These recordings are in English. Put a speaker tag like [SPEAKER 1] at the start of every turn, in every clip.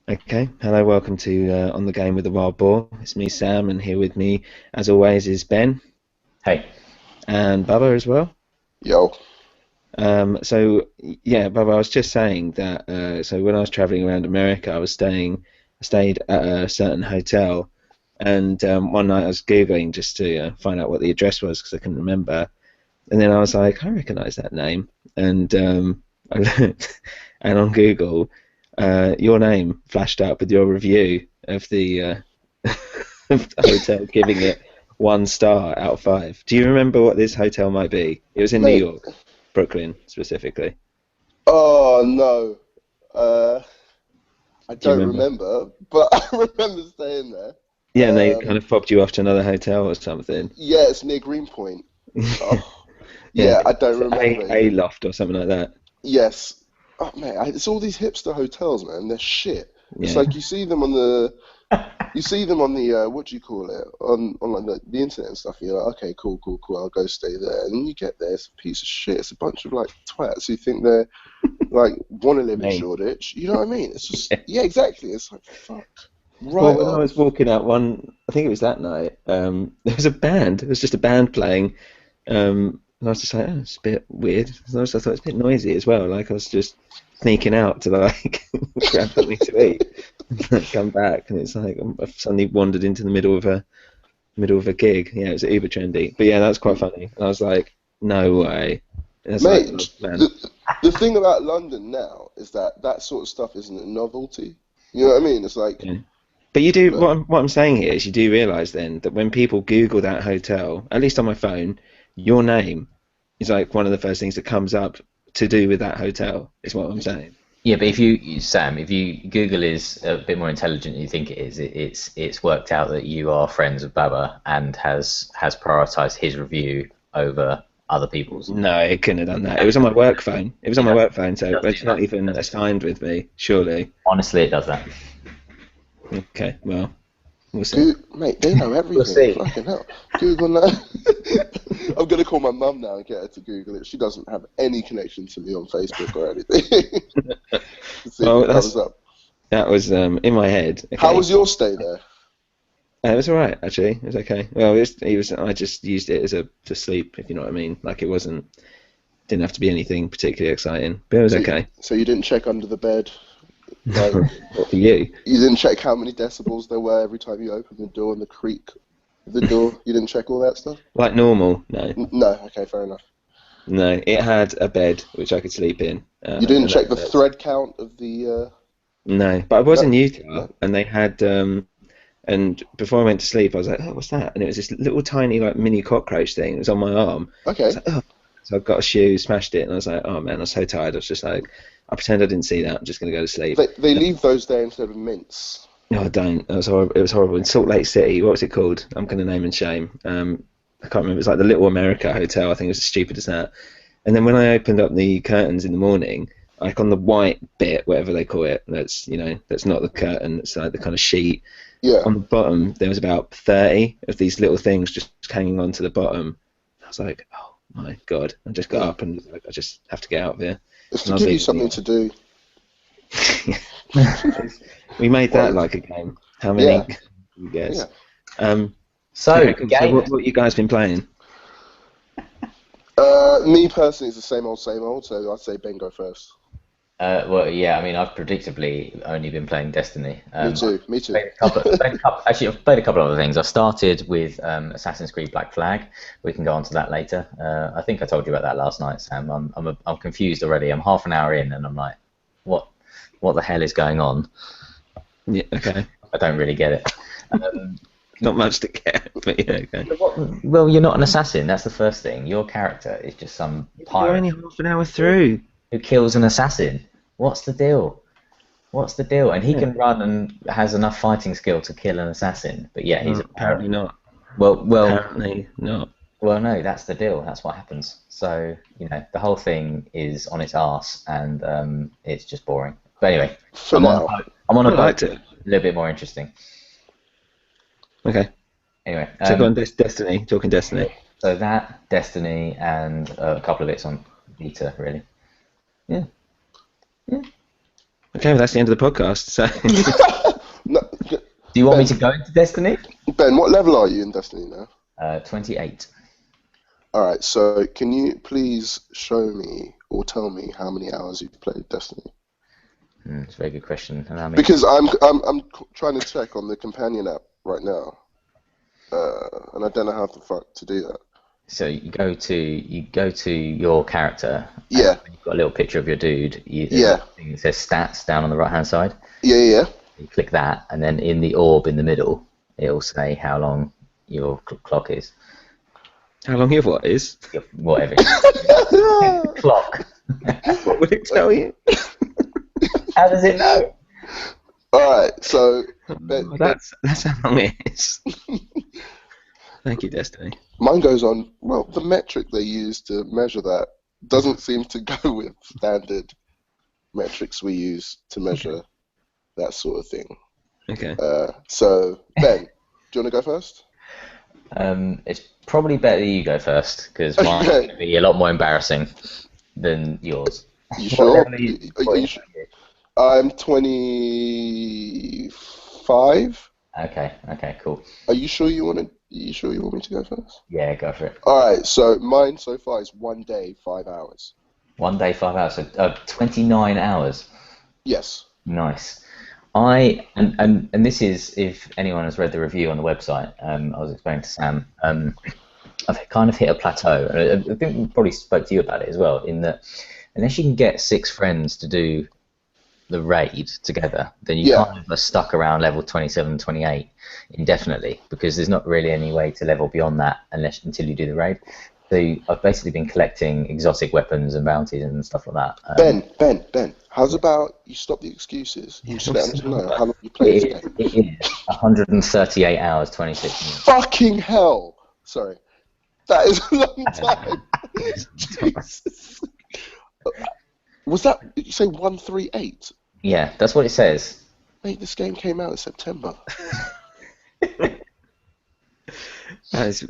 [SPEAKER 1] Okay, hello, welcome to On the Game with the Wild Boar. It's me, Sam, and here with me, as always, is Ben
[SPEAKER 2] Hey.
[SPEAKER 1] and Bubba as well.
[SPEAKER 3] Yo,
[SPEAKER 1] Yeah, Bubba, I was just saying that. So when I was traveling around America, I stayed at a certain hotel, and one night I was googling just to find out what the address was because I couldn't remember, and then I was like, I recognise that name, and I looked, and on Google, your name flashed up with your review of the of the hotel, giving it 1 star out of 5. Do you remember what this hotel might be? It was in New
[SPEAKER 3] mate.
[SPEAKER 1] York, Brooklyn specifically.
[SPEAKER 3] Oh no, uh, I
[SPEAKER 1] Do you
[SPEAKER 3] don't
[SPEAKER 1] remember?
[SPEAKER 3] remember, but I remember staying there.
[SPEAKER 1] Yeah, and they kind
[SPEAKER 3] Um,
[SPEAKER 1] of fobbed you off to another hotel or something.
[SPEAKER 3] yeah, it's near Greenpoint. Oh,
[SPEAKER 1] Yeah,
[SPEAKER 3] yeah, I don't
[SPEAKER 1] it's
[SPEAKER 3] remember.
[SPEAKER 1] A loft or something like that.
[SPEAKER 3] Yes, oh man, it's all these hipster hotels, man. They're shit. It's
[SPEAKER 1] Yeah.
[SPEAKER 3] like you see them on the what do you call it on like the internet and stuff. And you're like, okay, cool, cool, cool. I'll go stay there. And then you get there, it's a piece of shit. It's a bunch of like twats who think they're like want to live in
[SPEAKER 1] Me.
[SPEAKER 3] Shoreditch. You know what I mean? It's just yeah, exactly. It's like fuck
[SPEAKER 1] Well,
[SPEAKER 3] right
[SPEAKER 1] when I
[SPEAKER 3] off.
[SPEAKER 1] was walking out I think it was that night, there was a band. There was just a band playing, and I was just like, oh, it's a bit weird. And I thought it's a bit noisy as well. Like I was just sneaking out to like grab something to eat and then come back, and it's like I've suddenly wandered into the middle of a gig. Yeah, it was uber trendy, but yeah, that's quite funny. And I was like, no way. And it's like, oh,
[SPEAKER 3] Mate,
[SPEAKER 1] man.
[SPEAKER 3] the thing about London now is that that sort of stuff isn't a novelty. You know what I mean? It's like,
[SPEAKER 1] Yeah. But you do
[SPEAKER 3] look,
[SPEAKER 1] what I'm saying here is you do realise then that when people Google that hotel, at least on my phone, your name is like one of the first things that comes up to do with that hotel. Is what I'm saying.
[SPEAKER 2] Yeah, but Sam, if you Google is a bit more intelligent than you think it is, it's worked out that you are friends with Baba and has prioritized his review over other people's.
[SPEAKER 1] No, it couldn't have done that. It was on my work phone. It was on
[SPEAKER 2] It
[SPEAKER 1] my
[SPEAKER 2] does,
[SPEAKER 1] work phone,
[SPEAKER 2] it
[SPEAKER 1] so
[SPEAKER 2] does do
[SPEAKER 1] it's not
[SPEAKER 2] that. It
[SPEAKER 1] even
[SPEAKER 2] does do that.
[SPEAKER 1] assigned with me. Surely.
[SPEAKER 2] Honestly, it does that.
[SPEAKER 1] Okay, well, we'll see.
[SPEAKER 3] Mate, they know
[SPEAKER 2] We'll
[SPEAKER 3] everything.
[SPEAKER 2] see.
[SPEAKER 3] Fucking hell, Google that. I'm gonna call my mum now and get her to Google it. She doesn't have any connection to me on Facebook or anything. To see if
[SPEAKER 1] Well,
[SPEAKER 3] it comes up.
[SPEAKER 1] that was in my head.
[SPEAKER 3] How
[SPEAKER 1] Okay.
[SPEAKER 3] was your stay there?
[SPEAKER 1] It was all right, actually. It was okay. Well, it was. I just used it as a to sleep, if you know what I mean. Like it wasn't. Didn't have to be anything particularly exciting, but it was
[SPEAKER 3] So,
[SPEAKER 1] okay.
[SPEAKER 3] so you didn't check under the bed, like
[SPEAKER 1] What for you?
[SPEAKER 3] you didn't check how many decibels there were every time you opened the door and the creak of the door. You didn't check all that stuff.
[SPEAKER 1] Like normal? No,
[SPEAKER 3] No, okay, fair enough.
[SPEAKER 1] no. It had a bed which I could sleep in,
[SPEAKER 3] You didn't
[SPEAKER 1] and
[SPEAKER 3] check the
[SPEAKER 1] that's
[SPEAKER 3] thread count of the.
[SPEAKER 1] no. But I was in Utah,
[SPEAKER 3] No.
[SPEAKER 1] and they had and before I went to sleep, I was like, oh, what's that? And it was this little tiny like mini cockroach thing. It was on my arm. I was
[SPEAKER 3] Okay.
[SPEAKER 1] like, oh. So I got a shoe, smashed it, and I was like, oh man, I was so tired. I was just like, I pretend I didn't see that. I'm just gonna go to sleep.
[SPEAKER 3] They leave those there instead of mints.
[SPEAKER 1] No, I don't. It was horrible. It was horrible. In Salt Lake City, what was it called? I'm going to name and shame. I can't remember. It was like the Little America Hotel. I think it was as stupid as that. And then when I opened up the curtains in the morning, like on the white bit, whatever they call it, that's not the curtain. It's like the kind of sheet.
[SPEAKER 3] Yeah.
[SPEAKER 1] On the bottom, there was about 30 of these little things just hanging onto the bottom. I was like, oh my God. I just got
[SPEAKER 3] Mm.
[SPEAKER 1] up and was like, I just have to get out of here.
[SPEAKER 3] It's
[SPEAKER 1] And
[SPEAKER 3] to
[SPEAKER 1] I was
[SPEAKER 3] give you
[SPEAKER 1] leaving
[SPEAKER 3] something to do.
[SPEAKER 1] the We made that
[SPEAKER 3] Well,
[SPEAKER 1] like a game. How
[SPEAKER 3] yeah,
[SPEAKER 1] many you guess?
[SPEAKER 3] yeah.
[SPEAKER 1] Um,
[SPEAKER 2] So,
[SPEAKER 1] okay, cool. So
[SPEAKER 2] game.
[SPEAKER 1] what you guys been playing?
[SPEAKER 3] Me personally, it's the same old. So I'd say Ben go first.
[SPEAKER 2] Well, yeah, I mean, I've predictably only been playing Destiny.
[SPEAKER 3] Me
[SPEAKER 2] I've
[SPEAKER 3] too. Me too.
[SPEAKER 2] played a couple, actually, I've played a couple of other things. I started with Assassin's Creed Black Flag. We can go on to that later. I think I told you about that last night, Sam. I'm confused already. I'm half an hour in, and I'm like, what, what the hell is going on?
[SPEAKER 1] Yeah, okay.
[SPEAKER 2] I don't really get it. Um,
[SPEAKER 1] Not much to get, but yeah, okay.
[SPEAKER 2] well, you're not an assassin. That's the first thing. Your character is just some
[SPEAKER 1] You're
[SPEAKER 2] pirate
[SPEAKER 1] only half an hour through.
[SPEAKER 2] who kills an assassin. What's the deal? What's the deal? And he
[SPEAKER 1] Yeah.
[SPEAKER 2] can run and has enough fighting skill to kill an assassin. But yeah, he's
[SPEAKER 1] No,
[SPEAKER 2] a
[SPEAKER 1] apparently
[SPEAKER 2] pirate.
[SPEAKER 1] not.
[SPEAKER 2] Well, well,
[SPEAKER 1] Apparently not.
[SPEAKER 2] well. No, that's the deal. That's what happens. So the whole thing is on its arse, and it's just boring. But anyway,
[SPEAKER 3] For
[SPEAKER 2] I'm on a
[SPEAKER 3] now.
[SPEAKER 2] boat. I'm on
[SPEAKER 1] I
[SPEAKER 2] a boat.
[SPEAKER 1] liked it.
[SPEAKER 2] A little bit more interesting.
[SPEAKER 1] Okay.
[SPEAKER 2] Anyway,
[SPEAKER 1] So go on, Destiny. Talking Destiny.
[SPEAKER 2] so that Destiny and a couple of bits on Vita, really. Yeah, yeah.
[SPEAKER 1] Okay, well, that's the end of the podcast. So
[SPEAKER 3] No,
[SPEAKER 2] Do you want me to go into Destiny?
[SPEAKER 3] Ben, what level are you in Destiny now?
[SPEAKER 2] 28.
[SPEAKER 3] All right, so can you please show me or tell me how many hours you've played Destiny?
[SPEAKER 2] It's a very good question. Allow me.
[SPEAKER 3] Because I'm trying to check on the companion app right now, and I don't know how the fuck to do that.
[SPEAKER 2] So you go to your character.
[SPEAKER 3] Yeah.
[SPEAKER 2] And you've got a little picture of your dude.
[SPEAKER 3] Yeah.
[SPEAKER 2] It says stats down on the right hand side.
[SPEAKER 3] Yeah.
[SPEAKER 2] You click that, and then in the orb in the middle, it'll say how long your clock is.
[SPEAKER 1] how long your what is?
[SPEAKER 2] Whatever. Clock.
[SPEAKER 1] What would it tell you?
[SPEAKER 2] How does it know?
[SPEAKER 3] All right, so Ben,
[SPEAKER 1] Well, that's how long it is. Thank you, Destiny.
[SPEAKER 3] mine goes on. Well, the metric they use to measure that doesn't seem to go with standard metrics we use to measure that sort of thing.
[SPEAKER 1] Okay.
[SPEAKER 3] So Ben, do you want to go first?
[SPEAKER 2] It's probably better you go first, because mine's
[SPEAKER 3] Okay.
[SPEAKER 2] going to be a lot more embarrassing than yours.
[SPEAKER 3] You
[SPEAKER 2] What
[SPEAKER 3] sure?
[SPEAKER 2] level are you-
[SPEAKER 3] Are you sure? I'm 25.
[SPEAKER 2] Okay, cool.
[SPEAKER 3] Are you sure you want to? You sure you want me to go first?
[SPEAKER 2] Yeah, go for it.
[SPEAKER 3] All right. So mine so far is 1 day, 5 hours.
[SPEAKER 2] 1 day, 5 hours, so 29 hours.
[SPEAKER 3] Yes.
[SPEAKER 2] Nice. And this is, if anyone has read the review on the website, I was explaining to Sam, I've kind of hit a plateau, and I think we probably spoke to you about it as well, in that unless you can get 6 friends to do the raid together, then you kind of are stuck around level 27, 28 indefinitely, because there's not really any way to level beyond that until you do the raid. So I've basically been collecting exotic weapons and bounties and stuff like that.
[SPEAKER 3] Ben, how's about you stop the excuses? You just let them know how long you played this game.
[SPEAKER 2] It is 138 hours, 26 minutes.
[SPEAKER 3] Fucking hell! Sorry. That is a long time. Jesus. Was that, did you say 138?
[SPEAKER 2] Yeah, that's what it says.
[SPEAKER 3] Mate, this game came out in September.
[SPEAKER 1] That is,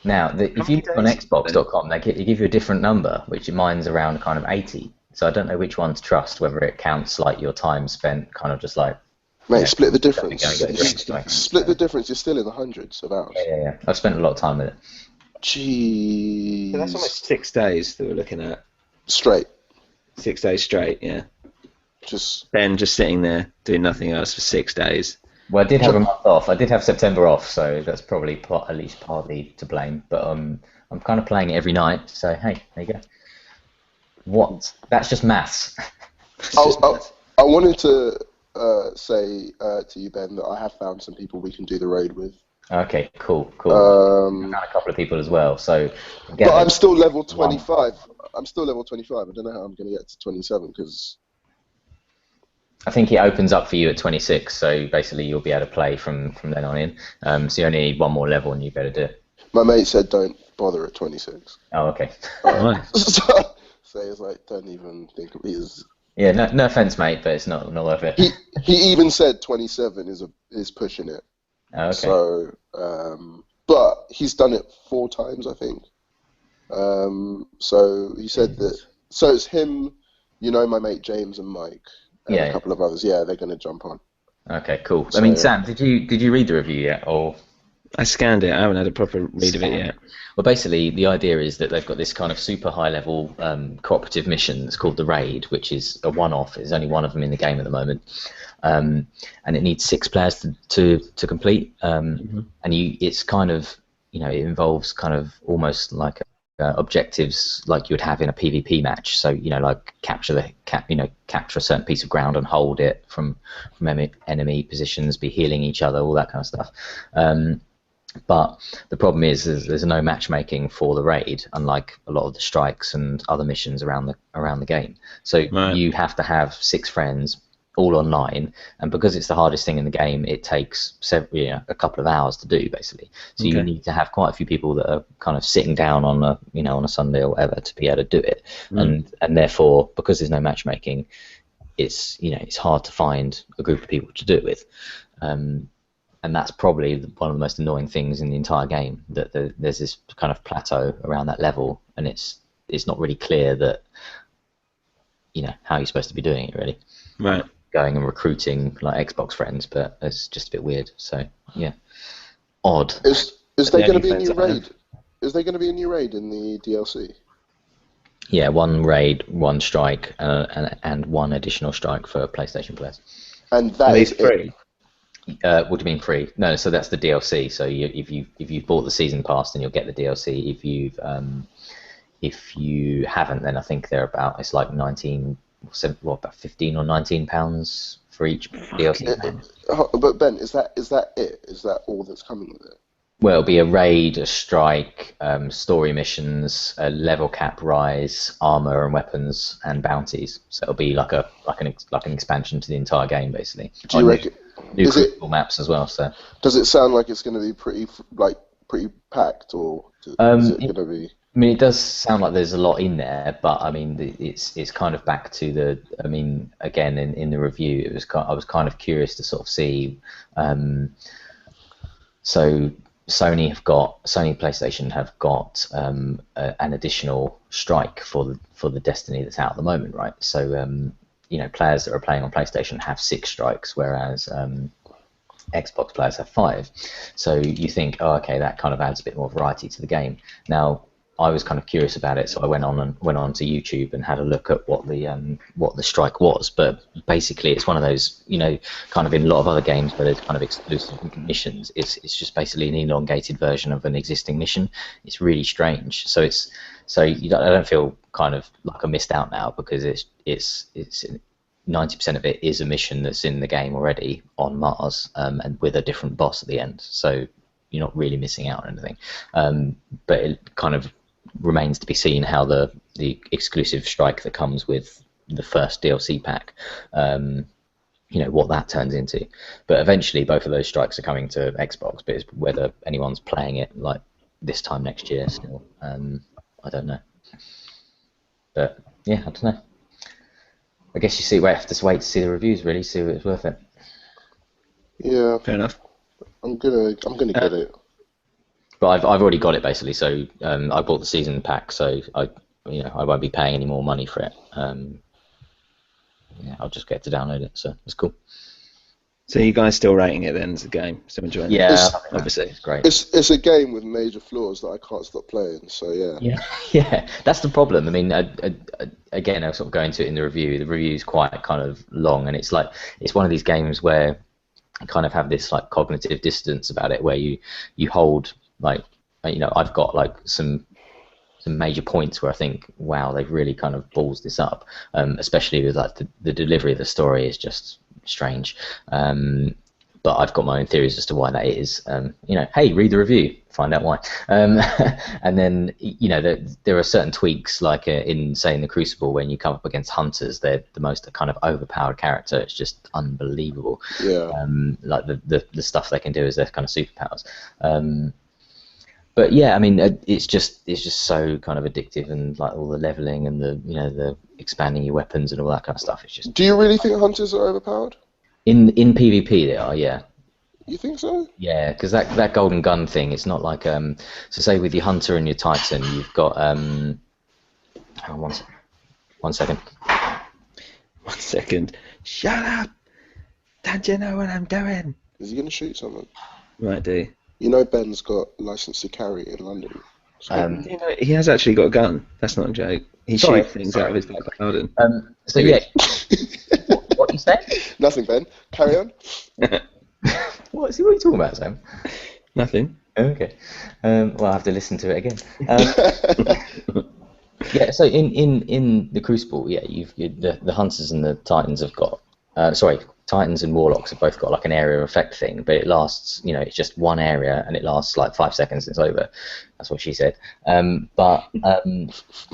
[SPEAKER 2] Now, if you look on Xbox.com, they give you a different number, which mine's around kind of 80. So I don't know which one to trust, whether it counts like your time spent kind of just like...
[SPEAKER 3] Mate, split the difference.
[SPEAKER 2] Go get drinks, like-
[SPEAKER 3] Split the difference, you're still in the hundreds of hours.
[SPEAKER 2] Yeah. I've spent a lot of time with it.
[SPEAKER 3] Jeez.
[SPEAKER 1] so that's almost 6 days that we're looking at.
[SPEAKER 3] Straight.
[SPEAKER 1] 6 days straight, yeah.
[SPEAKER 3] Just
[SPEAKER 1] Ben just sitting there doing nothing else for 6 days.
[SPEAKER 2] Well, I did have a month off. I did have September off, so that's probably at least partly to blame. But I'm kind of playing it every night, so hey, there you go. What? That's just maths.
[SPEAKER 3] I wanted to say to you, Ben, that I have found some people we can do the raid with.
[SPEAKER 2] Okay, cool. I found a couple of people as well, so...
[SPEAKER 3] But I'm still level 25. I'm still level 25. I don't know how I'm going to get to 27, because...
[SPEAKER 2] I think it opens up for you at 26, so basically you'll be able to play from then on in. So you only need one more level and you better do it.
[SPEAKER 3] My mate said don't bother at 26.
[SPEAKER 2] Oh, okay.
[SPEAKER 1] Right.
[SPEAKER 3] So it's like, don't even think of it as...
[SPEAKER 2] Yeah, no offense, mate, but it's not worth it.
[SPEAKER 3] He even said 27 is pushing it.
[SPEAKER 2] Oh, okay.
[SPEAKER 3] So, but he's done it 4 times, I think. So he said that... So it's him, my mate James and Mike, and a couple of others. Yeah, they're going to jump on.
[SPEAKER 2] Okay, cool.
[SPEAKER 3] So,
[SPEAKER 2] I mean, Sam, did you read the review yet, or?
[SPEAKER 1] I scanned it. I haven't had a proper read of it yet.
[SPEAKER 2] Well, basically, the idea is that they've got this kind of super high-level cooperative mission that's called the Raid, which is a one-off. There's only one of them in the game at the moment, and it needs 6 players to complete. And it's kind of, it involves kind of almost like objectives like you would have in a PvP match. So like capture a certain piece of ground and hold it from enemy positions, be healing each other, all that kind of stuff. But the problem is there's no matchmaking for the raid, unlike a lot of the strikes and other missions around the game. So you have to have 6 friends all online, and because it's the hardest thing in the game, it takes a couple of hours to do, basically. So you need to have quite a few people that are kind of sitting down on a Sunday or whatever to be able to do it, and therefore, because there's no matchmaking, it's hard to find a group of people to do it with. And that's probably one of the most annoying things in the entire game, that there's this kind of plateau around that level, and it's not really clear that how you're supposed to be doing it, really.
[SPEAKER 1] Right.
[SPEAKER 2] going and recruiting like Xbox friends, but it's just a bit weird. So yeah, odd.
[SPEAKER 3] Is there
[SPEAKER 1] The
[SPEAKER 3] going to
[SPEAKER 1] only
[SPEAKER 3] be a
[SPEAKER 1] friends
[SPEAKER 3] new
[SPEAKER 1] I have.
[SPEAKER 3] raid? Is there going to be a new raid in the DLC?
[SPEAKER 2] Yeah, one raid, one strike, and one additional strike for PlayStation players.
[SPEAKER 3] And
[SPEAKER 1] Are
[SPEAKER 3] that
[SPEAKER 1] these
[SPEAKER 3] is
[SPEAKER 1] free?
[SPEAKER 2] What do you mean free? No, so that's the DLC. So if you've bought the season pass, then you'll get the DLC. If you haven't, then I think they're it's like 19, about 15 or 19 pounds for each DLC.
[SPEAKER 3] But Ben, is that it? Is that all that's coming with it?
[SPEAKER 2] Well, it'll be a raid, a strike, story missions, a level cap rise, armor and weapons, and bounties. So it'll be like an expansion to the entire game, basically.
[SPEAKER 3] Do you reckon?
[SPEAKER 2] New
[SPEAKER 3] Is it?
[SPEAKER 2] Crucible maps as well. So
[SPEAKER 3] Does it sound like it's going to be pretty packed, or is it going to be?
[SPEAKER 2] I mean, it does sound like there's a lot in there, but I mean, it's kind of back to the. I mean, again, in the review, I was kind of curious to sort of see. So Sony PlayStation have got an additional strike for the Destiny that's out at the moment, right? So players that are playing on PlayStation have 6 strikes, whereas Xbox players have 5. So you think, oh, okay, that kind of adds a bit more variety to the game. Now, I was kind of curious about it, so I went on to YouTube and had a look at what the strike was. But basically, it's one of those, kind of in a lot of other games where there's kind of exclusive missions. It's just basically an elongated version of an existing mission. It's really strange. So I don't feel kind of like I missed out now, because it's 90% of it is a mission that's in the game already on Mars, and with a different boss at the end. So you're not really missing out on anything. But it kind of remains to be seen how the exclusive strike that comes with the first DLC pack, what that turns into. But eventually both of those strikes are coming to Xbox, but it's whether anyone's playing it like this time next year still, I don't know. But yeah, I don't know. I guess we have to wait to see the reviews, really, see if it's worth it.
[SPEAKER 3] Yeah,
[SPEAKER 1] Fair enough.
[SPEAKER 3] I'm gonna get it.
[SPEAKER 2] But I've already got it, basically. So I bought the season pack, so I won't be paying any more money for it. I'll just get to download it. So it's cool.
[SPEAKER 1] So you guys still rating it then as a game? Still enjoying it?
[SPEAKER 2] Yeah,
[SPEAKER 1] obviously.
[SPEAKER 2] It's great.
[SPEAKER 3] It's a game with major flaws that I can't stop playing. So yeah.
[SPEAKER 2] Yeah. That's the problem. I mean, again, I'll sort of go into it in the review. The review is quite kind of long, and it's one of these games where you kind of have this like cognitive dissonance about it, where you hold like, I've got like some major points where I think, wow, they've really kind of balls this up, especially with like the delivery of the story is just strange. But I've got my own theories as to why that is. Hey, read the review, find out why. And then, there are certain tweaks, like in, say, in the Crucible, when you come up against hunters, they're the most kind of overpowered character. It's just unbelievable.
[SPEAKER 3] Yeah.
[SPEAKER 2] Like the stuff they can do is their kind of superpowers. But yeah, I mean, it's just so kind of addictive, and like all the leveling and the expanding your weapons and all that kind of stuff. It's just.
[SPEAKER 3] Do you really think hunters are overpowered?
[SPEAKER 2] In PvP they are, yeah.
[SPEAKER 3] You think so?
[SPEAKER 2] Yeah, because that golden gun thing, it's not like so say with your hunter and your titan, you've got hang on one second.
[SPEAKER 1] 1 second. Shut up! Don't you know what I'm doing?
[SPEAKER 3] Is he gonna shoot someone?
[SPEAKER 1] Right, do.
[SPEAKER 3] You know Ben's got license to carry in London. So
[SPEAKER 1] He has actually got a gun. That's not a joke. He shoots things out of his back garden.
[SPEAKER 2] So yeah, what you say?
[SPEAKER 3] Nothing, Ben. Carry on.
[SPEAKER 2] What are you talking about, Sam?
[SPEAKER 1] Nothing.
[SPEAKER 2] Okay. Well, I have to listen to it again. Yeah. So in the Crucible, yeah, the hunters and the titans have got. Titans and Warlocks have both got like an area of effect thing, but it lasts, it's just one area and it lasts like 5 seconds and it's over. That's what she said. But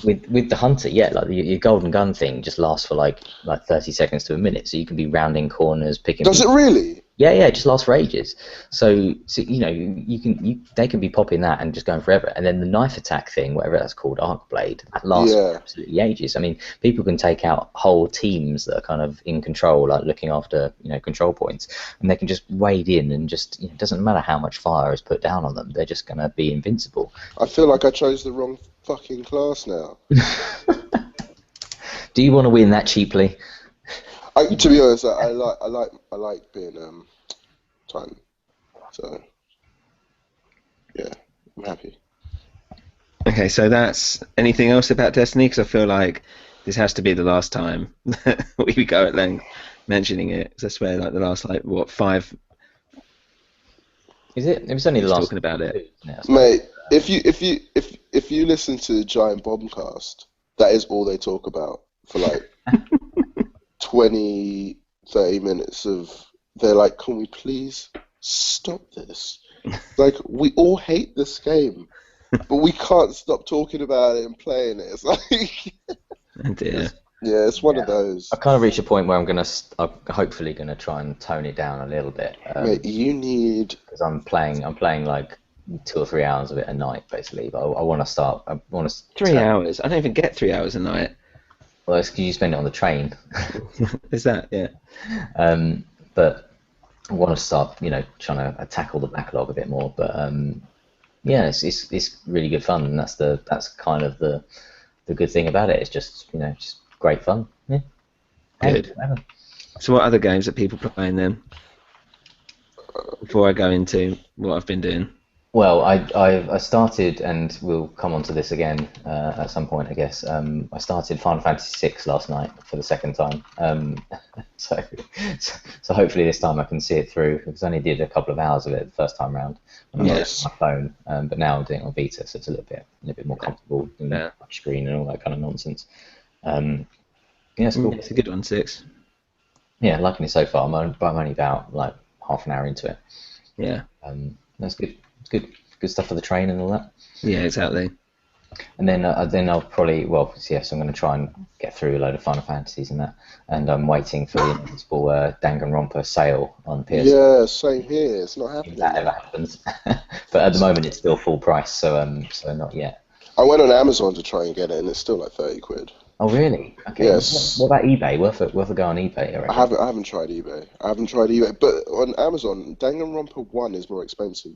[SPEAKER 2] with the Hunter, yeah, like your golden gun thing just lasts for like 30 seconds to a minute, so you can be rounding corners, picking.
[SPEAKER 3] Does it really?
[SPEAKER 2] Yeah, it just lasts for ages. So they can be popping that and just going forever. And then the knife attack thing, whatever that's called, Arc Blade, that lasts for absolutely ages. I mean, people can take out whole teams that are kind of in control, like looking after control points, and they can just wade in and just it doesn't matter how much fire is put down on them, they're just going to be invincible.
[SPEAKER 3] I feel like I chose the wrong fucking class now.
[SPEAKER 2] Do you want to win that cheaply?
[SPEAKER 3] To be honest, I like being Titan. So yeah, I'm happy.
[SPEAKER 1] Okay, so that's anything else about Destiny? Because I feel like this has to be the last time we go at length mentioning it. 'Cause I swear, like the last 5
[SPEAKER 2] Is it? It was only the
[SPEAKER 1] minutes
[SPEAKER 2] last
[SPEAKER 1] talking about it.
[SPEAKER 2] two, isn't it, I suppose?
[SPEAKER 3] Mate, if you listen to Giant Bombcast, that is all they talk about for like 20, 30 minutes of. They're like, can we please stop this? Like, we all hate this game, but we can't stop talking about it and playing it. It's like,
[SPEAKER 1] Oh dear.
[SPEAKER 3] yeah, it's one of those.
[SPEAKER 2] I kind of reached a point where I'm hopefully gonna try and tone it down a little bit.
[SPEAKER 3] Mate, you need.
[SPEAKER 2] Because I'm playing like 2 or 3 hours of it a night basically. But I want to start. I want to
[SPEAKER 1] 3 hours? I don't even get 3 hours a night.
[SPEAKER 2] Well, it's 'cause you spend it on the train.
[SPEAKER 1] Is that? Yeah.
[SPEAKER 2] But I want to start, trying to tackle the backlog a bit more. But yeah, it's really good fun, and that's kind of the good thing about it. It's just just great fun. Yeah.
[SPEAKER 1] Good. So what other games are people playing then? Before I go into what I've been doing.
[SPEAKER 2] Well, I started, and we'll come on to this again at some point, I guess. I started Final Fantasy VI last night for the second time. So hopefully this time I can see it through, because I only did a couple of hours of it the first time round on my phone. But now I'm doing it on Vita, so it's a little bit more comfortable than the touch screen and all that kind of nonsense. Yeah, it's cool.
[SPEAKER 1] It's a good one, 6.
[SPEAKER 2] Yeah, liking it so far. I'm only about like half an hour into it.
[SPEAKER 1] Yeah.
[SPEAKER 2] That's good. It's good stuff for the train and all that.
[SPEAKER 1] Yeah, exactly.
[SPEAKER 2] And then I'll probably, so I'm going to try and get through a load of Final Fantasies and that. And I'm waiting for the inevitable Danganronpa sale on PS.
[SPEAKER 3] Yeah, same here. It's not happening.
[SPEAKER 2] If that ever happens. But at the moment it's still full price, so not yet.
[SPEAKER 3] I went on Amazon to try and get it, and it's still like 30 quid.
[SPEAKER 2] Oh really? Okay.
[SPEAKER 3] Yes.
[SPEAKER 2] What about eBay? Worth a go on eBay? I
[SPEAKER 3] haven't tried eBay. But on Amazon, Danganronpa 1 is more expensive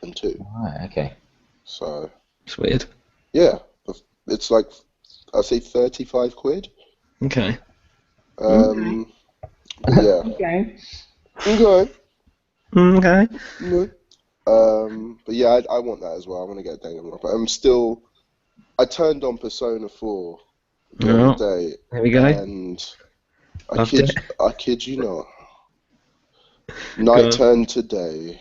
[SPEAKER 3] than 2.
[SPEAKER 2] Right. Okay.
[SPEAKER 3] So.
[SPEAKER 1] It's weird.
[SPEAKER 3] Yeah, it's like I'd say 35 quid.
[SPEAKER 1] Okay.
[SPEAKER 3] Yeah.
[SPEAKER 2] Okay.
[SPEAKER 3] Okay.
[SPEAKER 1] Okay.
[SPEAKER 3] But yeah, I want that as well. I want to get Danganronpa. I turned on Persona 4 the other day.
[SPEAKER 1] There we go.
[SPEAKER 3] And I kid you not. Night turned to day.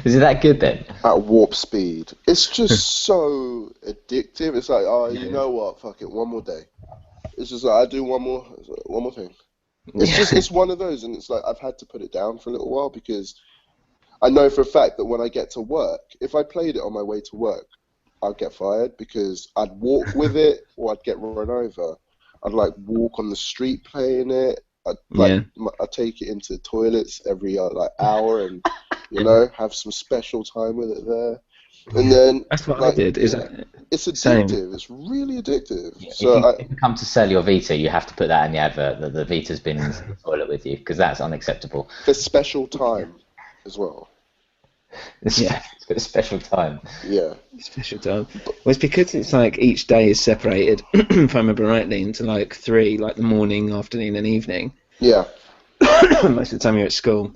[SPEAKER 2] Is it that good then?
[SPEAKER 3] At warp speed. It's just so addictive. It's like, you know what? Fuck it, one more day. It's just like I do one more thing. It's one of those, and it's like I've had to put it down for a little while because I know for a fact that when I get to work, if I played it on my way to work, I'd get fired because I'd walk with it or I'd get run over. I'd like walk on the street playing it. I'd take it into the toilets every hour and have some special time with it there. And then
[SPEAKER 1] that's what I did.
[SPEAKER 3] It's addictive.
[SPEAKER 1] Same.
[SPEAKER 3] It's really addictive.
[SPEAKER 2] Yeah,
[SPEAKER 3] so
[SPEAKER 2] if you come to sell your Vita, you have to put that in the advert that the Vita's been in the toilet with you, because that's unacceptable.
[SPEAKER 3] For special time as well.
[SPEAKER 2] It's got a special time.
[SPEAKER 3] Yeah.
[SPEAKER 1] Special time. Well, it's because it's like each day is separated, if I remember rightly, into like 3, like the morning, afternoon, and evening.
[SPEAKER 3] Yeah.
[SPEAKER 1] Most of the time you're at school.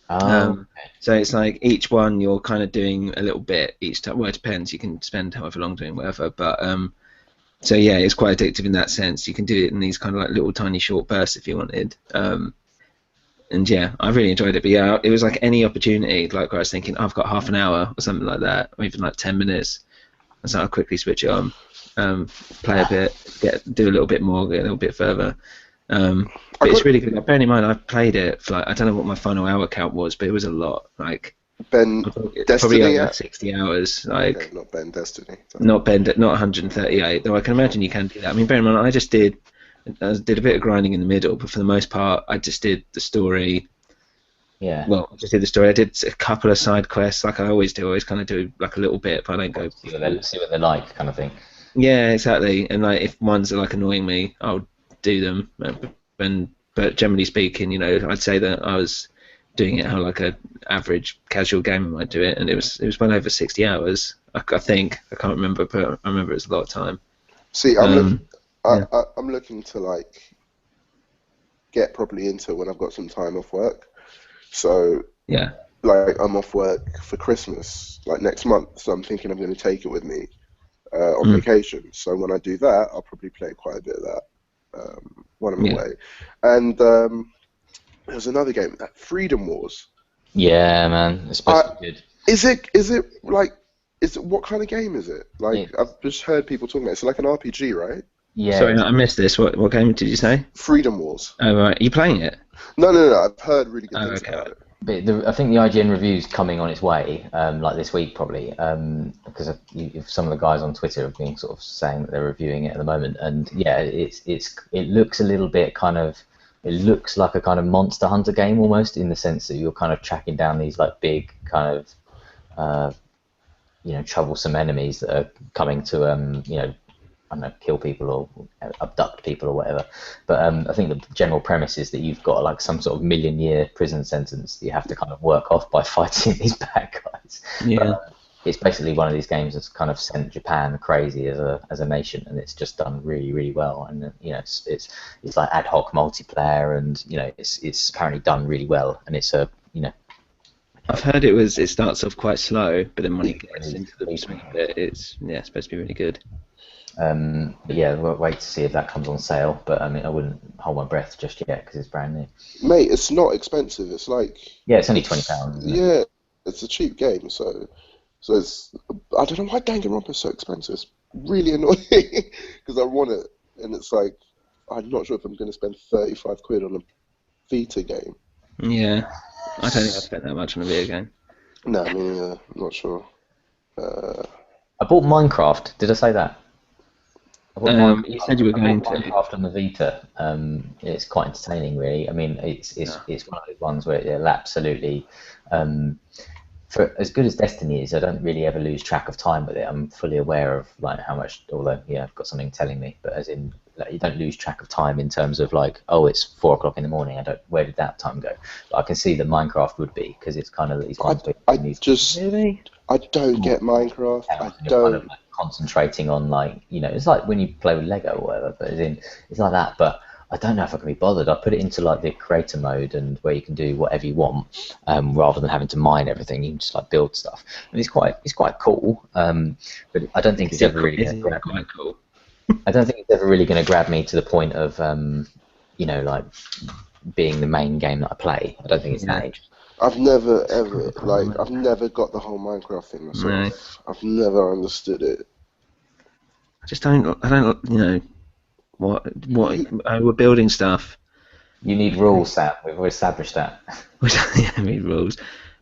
[SPEAKER 1] So it's like each one you're kind of doing a little bit each time. Well, it depends. You can spend however long doing whatever. But so yeah, it's quite addictive in that sense. You can do it in these kind of like little tiny short bursts if you wanted. And yeah, I really enjoyed it. But yeah, it was like any opportunity, like where I was thinking, I've got half an hour or something like that, or even like 10 minutes. And so I'll quickly switch it on, play a bit, do a little bit more, get a little bit further. But it's really good. Bearing in mind, I've played it for like, I don't know what my final hour count was, but it was a lot. Like
[SPEAKER 3] Ben,
[SPEAKER 1] probably
[SPEAKER 3] Destiny,
[SPEAKER 1] over 60 hours. Like
[SPEAKER 3] okay, not Ben, Destiny.
[SPEAKER 1] not 138. Though I can imagine you can do that. I mean, bear in mind, I did a bit of grinding in the middle, but for the most part, I just did the story.
[SPEAKER 2] Yeah.
[SPEAKER 1] Well, I just did the story. I did a couple of side quests, like I always do. I always kind of do like a little bit, but I don't go.
[SPEAKER 2] See what they're like, kind of thing.
[SPEAKER 1] Yeah, exactly. And like if ones are like annoying me, I'll do them. But generally speaking, I'd say that I was doing it how like a average casual gamer might do it, and it was well over 60 hours. I think I can't remember, but I remember it was a lot of time.
[SPEAKER 3] See,
[SPEAKER 1] Yeah.
[SPEAKER 3] I'm looking to like get properly into it when I've got some time off work. So
[SPEAKER 1] Yeah.
[SPEAKER 3] like I'm off work for Christmas like next month, so I'm thinking I'm going to take it with me on
[SPEAKER 1] Mm.
[SPEAKER 3] vacation. So when I do that, I'll probably play quite a bit of that when I'm
[SPEAKER 1] Yeah.
[SPEAKER 3] away. And there's another game, that Freedom Wars.
[SPEAKER 2] Yeah, man, it's supposed to be good.
[SPEAKER 3] Is it like what kind of game is it? Like
[SPEAKER 2] It-
[SPEAKER 3] I've just heard people talking about it. It's like an RPG, right?
[SPEAKER 2] yeah,
[SPEAKER 1] Sorry, I missed this. What game did you say?
[SPEAKER 3] Freedom Wars.
[SPEAKER 1] Oh, right. Are you playing it?
[SPEAKER 3] No. I've heard really good
[SPEAKER 1] Oh,
[SPEAKER 3] things
[SPEAKER 1] okay.
[SPEAKER 3] about it.
[SPEAKER 2] but I think the IGN review's coming on its way, like this week probably, because some of the guys on Twitter have been sort of saying that they're reviewing it at the moment, and yeah, it looks a little bit kind of, it looks like a kind of Monster Hunter game almost, in the sense that you're kind of tracking down these like big kind of, troublesome enemies that are coming to I don't know, kill people or abduct people or whatever. But I think the general premise is that you've got like some sort of million-year prison sentence that you have to kind of work off by fighting these bad guys.
[SPEAKER 1] Yeah.
[SPEAKER 2] But, it's basically one of these games that's kind of sent Japan crazy as a nation, and it's just done really, really well. And it's like ad hoc multiplayer, and it's apparently done really well. And it's
[SPEAKER 1] I've heard it starts off quite slow, but then when it gets into the swing of it, it's supposed to be really good.
[SPEAKER 2] but yeah, we'll wait to see if that comes on sale. But I mean, I wouldn't hold my breath just yet because it's brand new.
[SPEAKER 3] Mate, it's not expensive. It's like
[SPEAKER 2] Yeah, it's only £20. Isn't it?
[SPEAKER 3] yeah, it's a cheap game. So it's I don't know why Danganronpa is so expensive. It's really annoying because I want it, and it's like I'm not sure if I'm going to spend 35 quid on a Vita game.
[SPEAKER 1] Yeah. I don't think I spent that much on a video game.
[SPEAKER 3] No, I mean, I'm not sure.
[SPEAKER 2] I bought Minecraft. Did I say that? I bought
[SPEAKER 1] You said you were going to.
[SPEAKER 2] Minecraft on the Vita. It's quite entertaining, really. I mean, it's one of those ones where it'll absolutely. For as good as Destiny is, I don't really ever lose track of time with it. I'm fully aware of like how much, although I've got something telling me, but as in like, you don't lose track of time in terms of like, oh, it's 4 o'clock in the morning. Where did that time go? But I can see that Minecraft would be, because it's kind of these ones where
[SPEAKER 3] I
[SPEAKER 2] you need
[SPEAKER 1] Really?
[SPEAKER 3] I don't get Minecraft. I
[SPEAKER 2] and you're kind
[SPEAKER 3] don't.
[SPEAKER 2] of like concentrating on like, it's like when you play with Lego or whatever, but it's like that. But I don't know if I can be bothered. I put it into like the creator mode, and where you can do whatever you want, rather than having to mine everything. You can just like build stuff, and it's quite cool. But I don't think it's ever really going to grab me.
[SPEAKER 1] Quite cool.
[SPEAKER 2] I don't think it's ever really going to grab me to the point of like being the main game that I play. I don't think it's that age.
[SPEAKER 3] I've never ever I've never got the whole Minecraft thing myself.
[SPEAKER 1] No.
[SPEAKER 3] I've never understood it.
[SPEAKER 1] I just don't. I don't. What? We're building stuff.
[SPEAKER 2] You need rules, Sam. We've established that.
[SPEAKER 1] We need rules.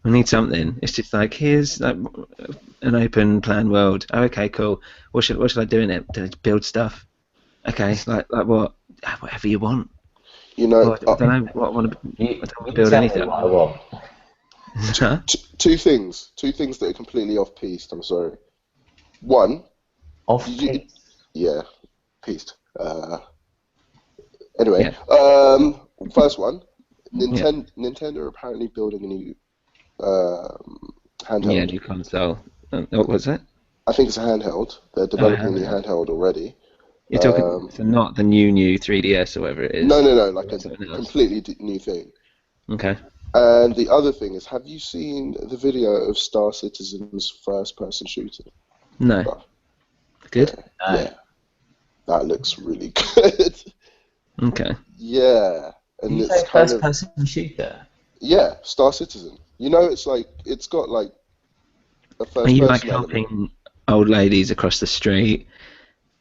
[SPEAKER 1] We need something. It's just like, here's like an open plan world. Oh, okay, cool. What should I do in it? To build stuff. Okay, like what? Whatever you want.
[SPEAKER 3] You know,
[SPEAKER 1] I don't know what I want to. I don't want to build
[SPEAKER 2] tell me
[SPEAKER 1] anything.
[SPEAKER 2] what I want.
[SPEAKER 1] Huh?
[SPEAKER 3] two things that are completely off-piste. I'm sorry. One,
[SPEAKER 2] Off-piste?
[SPEAKER 3] yeah, piste. Anyway, first one, Nintendo are apparently building a new handheld.
[SPEAKER 1] Yeah, new console. What was it?
[SPEAKER 3] I think it's a handheld. They're developing a new handheld already.
[SPEAKER 1] You're talking so not the new 3DS or whatever it is.
[SPEAKER 3] No, like a completely new thing.
[SPEAKER 1] Okay.
[SPEAKER 3] And the other thing is, have you seen the video of Star Citizen's first-person shooter?
[SPEAKER 1] No. Good?
[SPEAKER 3] Yeah. That looks really good.
[SPEAKER 1] Okay.
[SPEAKER 3] Yeah. And
[SPEAKER 2] You
[SPEAKER 3] it's
[SPEAKER 2] say
[SPEAKER 3] kind
[SPEAKER 2] first-person shooter?
[SPEAKER 3] Yeah, Star Citizen. It's like, it's got like a first-person
[SPEAKER 1] Are you like
[SPEAKER 3] element.
[SPEAKER 1] helping old ladies across the street,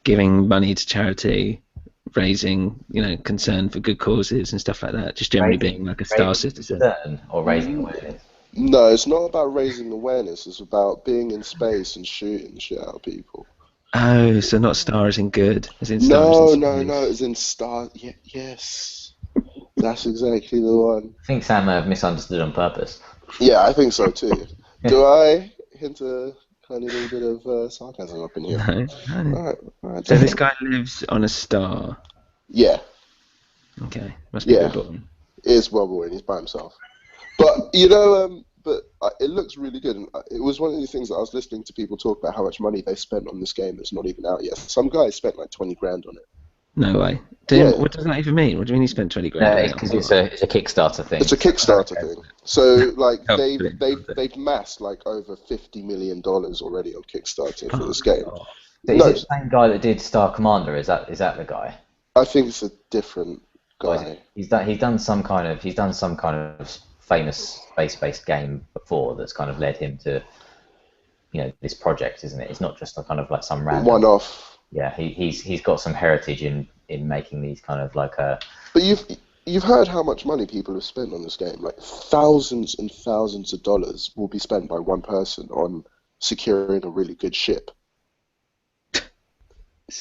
[SPEAKER 1] giving money to charity, raising, concern for good causes and stuff like that? Just generally being like a Star Citizen.
[SPEAKER 2] Or raising awareness?
[SPEAKER 3] No, it's not about raising awareness. It's about being in space and shooting shit out of people.
[SPEAKER 1] Oh, so not Star as in good, as in
[SPEAKER 3] No,
[SPEAKER 1] stars.
[SPEAKER 3] no, as in Star. Yeah, yes, that's exactly the one.
[SPEAKER 2] I think Sam may have misunderstood on purpose.
[SPEAKER 3] Yeah, I think so too. Do I hint a kind of little bit of sarcasm up in here?
[SPEAKER 1] No.
[SPEAKER 3] All right.
[SPEAKER 1] So this guy lives on a star.
[SPEAKER 3] Yeah,
[SPEAKER 1] Okay, must be good boring.
[SPEAKER 3] it is well boring. He's by himself, but it looks really good. And it was one of the things that I was listening to people talk about how much money they spent on this game that's not even out yet. Some guy spent like 20 grand on it.
[SPEAKER 1] No way.
[SPEAKER 3] Yeah.
[SPEAKER 1] What does that even mean? What do you mean you spent 20 grand
[SPEAKER 2] No,
[SPEAKER 1] on
[SPEAKER 2] it's
[SPEAKER 1] it?
[SPEAKER 2] because it's a Kickstarter thing.
[SPEAKER 3] It's a Kickstarter thing. So like
[SPEAKER 1] Oh,
[SPEAKER 3] they've
[SPEAKER 1] brilliant.
[SPEAKER 3] they've they've massed like over $50 million already on Kickstarter for this game.
[SPEAKER 1] Oh,
[SPEAKER 2] So is
[SPEAKER 3] No,
[SPEAKER 2] it the same guy that did Star Commander? Is that the guy?
[SPEAKER 3] I think it's a different
[SPEAKER 2] Or is
[SPEAKER 3] guy.
[SPEAKER 2] it, he's done some kind of famous space-based game before that's kind of led him to this project, isn't it? It's not just a kind of like some random.
[SPEAKER 3] One off.
[SPEAKER 2] Yeah, he's got some heritage in making these kind of like a.
[SPEAKER 3] But you've heard how much money people have spent on this game. Like thousands and thousands of dollars will be spent by one person on securing a really good ship.